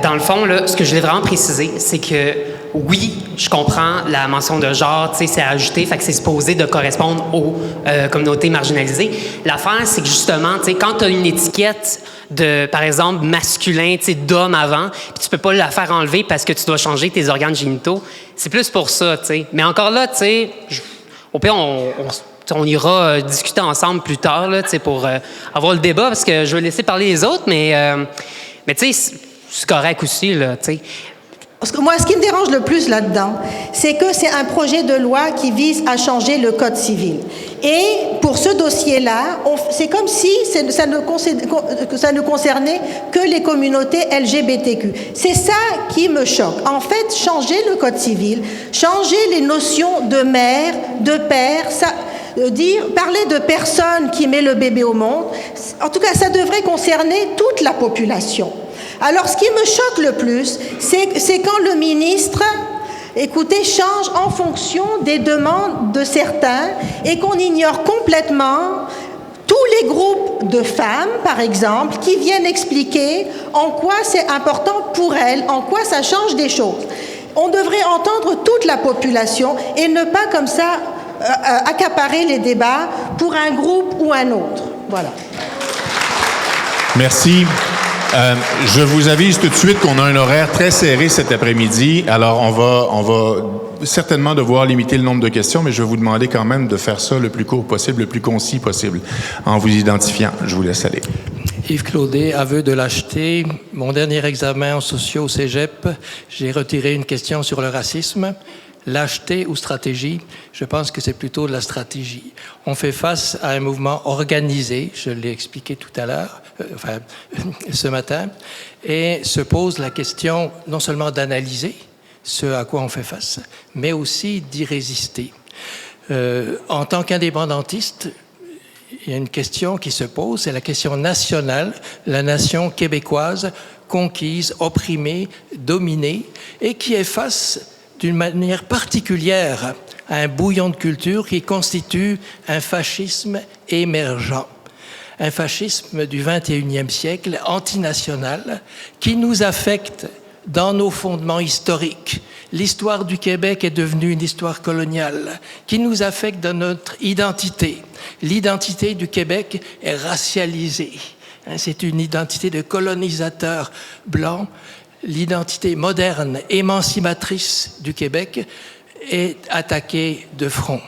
Dans le fond, là, ce que je voulais vraiment préciser, c'est que oui, je comprends la mention de genre, tu sais, c'est ajouté, fait que c'est supposé de correspondre aux communautés marginalisées. L'affaire, c'est que justement, tu sais, quand tu as une étiquette de, par exemple, masculin, tu sais, d'homme avant, puis tu peux pas la faire enlever parce que tu dois changer tes organes génitaux, c'est plus pour ça, tu sais. Mais encore là, tu sais, au pire, on ira discuter ensemble plus tard, là, tu sais, pour avoir le débat, parce que je vais laisser parler les autres, mais tu sais, c'est correct aussi, là, tu sais. Parce que moi, ce qui me dérange le plus là-dedans, c'est que c'est un projet de loi qui vise à changer le Code civil. Et pour ce dossier-là, c'est comme si ça ne concernait que les communautés LGBTQ. C'est ça qui me choque. En fait, changer le Code civil, changer les notions de mère, de père, parler de personne qui met le bébé au monde, en tout cas, ça devrait concerner toute la population. Alors, ce qui me choque le plus, c'est quand le ministre, écoutez, change en fonction des demandes de certains et qu'on ignore complètement tous les groupes de femmes, par exemple, qui viennent expliquer en quoi c'est important pour elles, en quoi ça change des choses. On devrait entendre toute la population et ne pas comme ça accaparer les débats pour un groupe ou un autre. Voilà. Merci. Je vous avise tout de suite qu'on a un horaire très serré cet après-midi. Alors, on va certainement devoir limiter le nombre de questions, mais je vais vous demander quand même de faire ça le plus court possible, le plus concis possible, en vous identifiant. Je vous laisse aller. Yves Claudet, aveu de lâcheté. Mon dernier examen en sociaux au cégep, j'ai retiré une question sur le racisme. Lâcheté ou stratégie? Je pense que c'est plutôt de la stratégie. On fait face à un mouvement organisé, je l'ai expliqué tout à l'heure, ce matin, et se pose la question non seulement d'analyser ce à quoi on fait face, mais aussi d'y résister. En tant qu'indépendantiste, il y a une question qui se pose, c'est la question nationale, la nation québécoise conquise, opprimée, dominée, et qui est face d'une manière particulière à un bouillon de culture qui constitue un fascisme émergent. Un fascisme du XXIe siècle, antinational, qui nous affecte dans nos fondements historiques. L'histoire du Québec est devenue une histoire coloniale, qui nous affecte dans notre identité. L'identité du Québec est racialisée. C'est une identité de colonisateur blanc. L'identité moderne, émancipatrice du Québec est attaquée de front.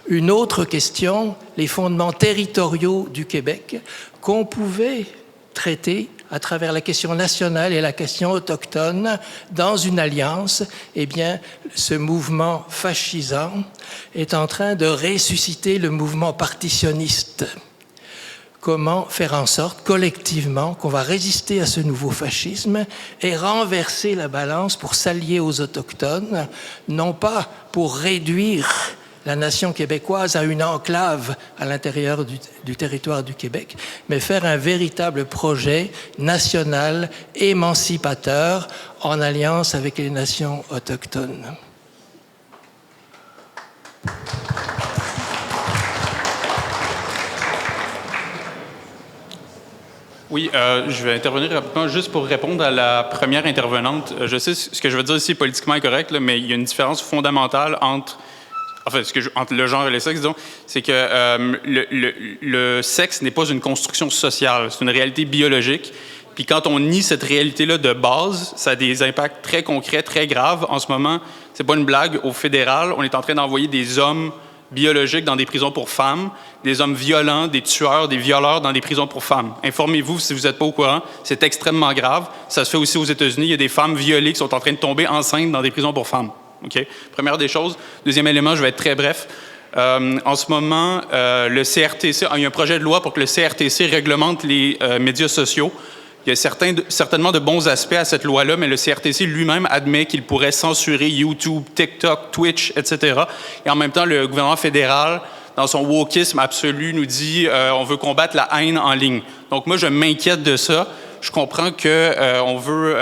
Une autre question, les fondements territoriaux du Québec, qu'on pouvait traiter à travers la question nationale et la question autochtone dans une alliance. Eh bien, ce mouvement fascisant est en train de ressusciter le mouvement partitionniste. Comment faire en sorte, collectivement, qu'on va résister à ce nouveau fascisme et renverser la balance pour s'allier aux Autochtones, non pas pour réduire la nation québécoise à une enclave à l'intérieur du territoire du Québec, mais faire un véritable projet national émancipateur en alliance avec les nations autochtones. Oui, je vais intervenir rapidement juste pour répondre à la première intervenante. Je sais ce que je veux dire ici politiquement est correct, là, mais il y a une différence fondamentale entre le genre et le sexe, disons, c'est que le sexe n'est pas une construction sociale, c'est une réalité biologique. Puis quand on nie cette réalité-là de base, ça a des impacts très concrets, très graves. En ce moment, c'est pas une blague, au fédéral, on est en train d'envoyer des hommes biologiques dans des prisons pour femmes, des hommes violents, des tueurs, des violeurs dans des prisons pour femmes. Informez-vous si vous n'êtes pas au courant, c'est extrêmement grave. Ça se fait aussi aux États-Unis, il y a des femmes violées qui sont en train de tomber enceintes dans des prisons pour femmes. Okay? Première des choses. Deuxième élément, je vais être très bref. En ce moment, le CRTC, il y a un projet de loi pour que le CRTC réglemente les médias sociaux. Il y a certainement de bons aspects à cette loi-là, mais le CRTC lui-même admet qu'il pourrait censurer YouTube, TikTok, Twitch, etc. Et en même temps, le gouvernement fédéral dans son wokisme absolu, nous dit on veut combattre la haine en ligne. Donc moi, je m'inquiète de ça. Je comprends qu'on veut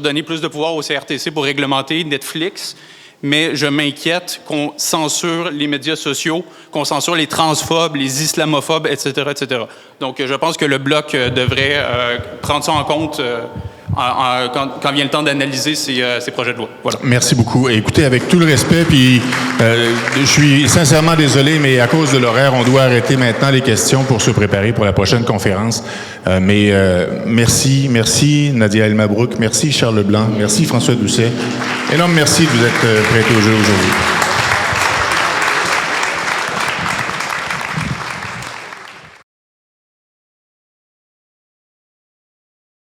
donner plus de pouvoir au CRTC pour réglementer Netflix, mais je m'inquiète qu'on censure les médias sociaux, qu'on censure les transphobes, les islamophobes, etc., etc. Donc, je pense que le Bloc devrait prendre ça en compte quand vient le temps d'analyser ces projets de loi. Voilà. Merci beaucoup. Et écoutez, avec tout le respect, puis je suis sincèrement désolé, mais à cause de l'horaire, on doit arrêter maintenant les questions pour se préparer pour la prochaine conférence. Merci Nadia El Mabrouk, merci Charles Leblanc, merci François Doucet. Énorme merci de vous être prêté au jeu aujourd'hui.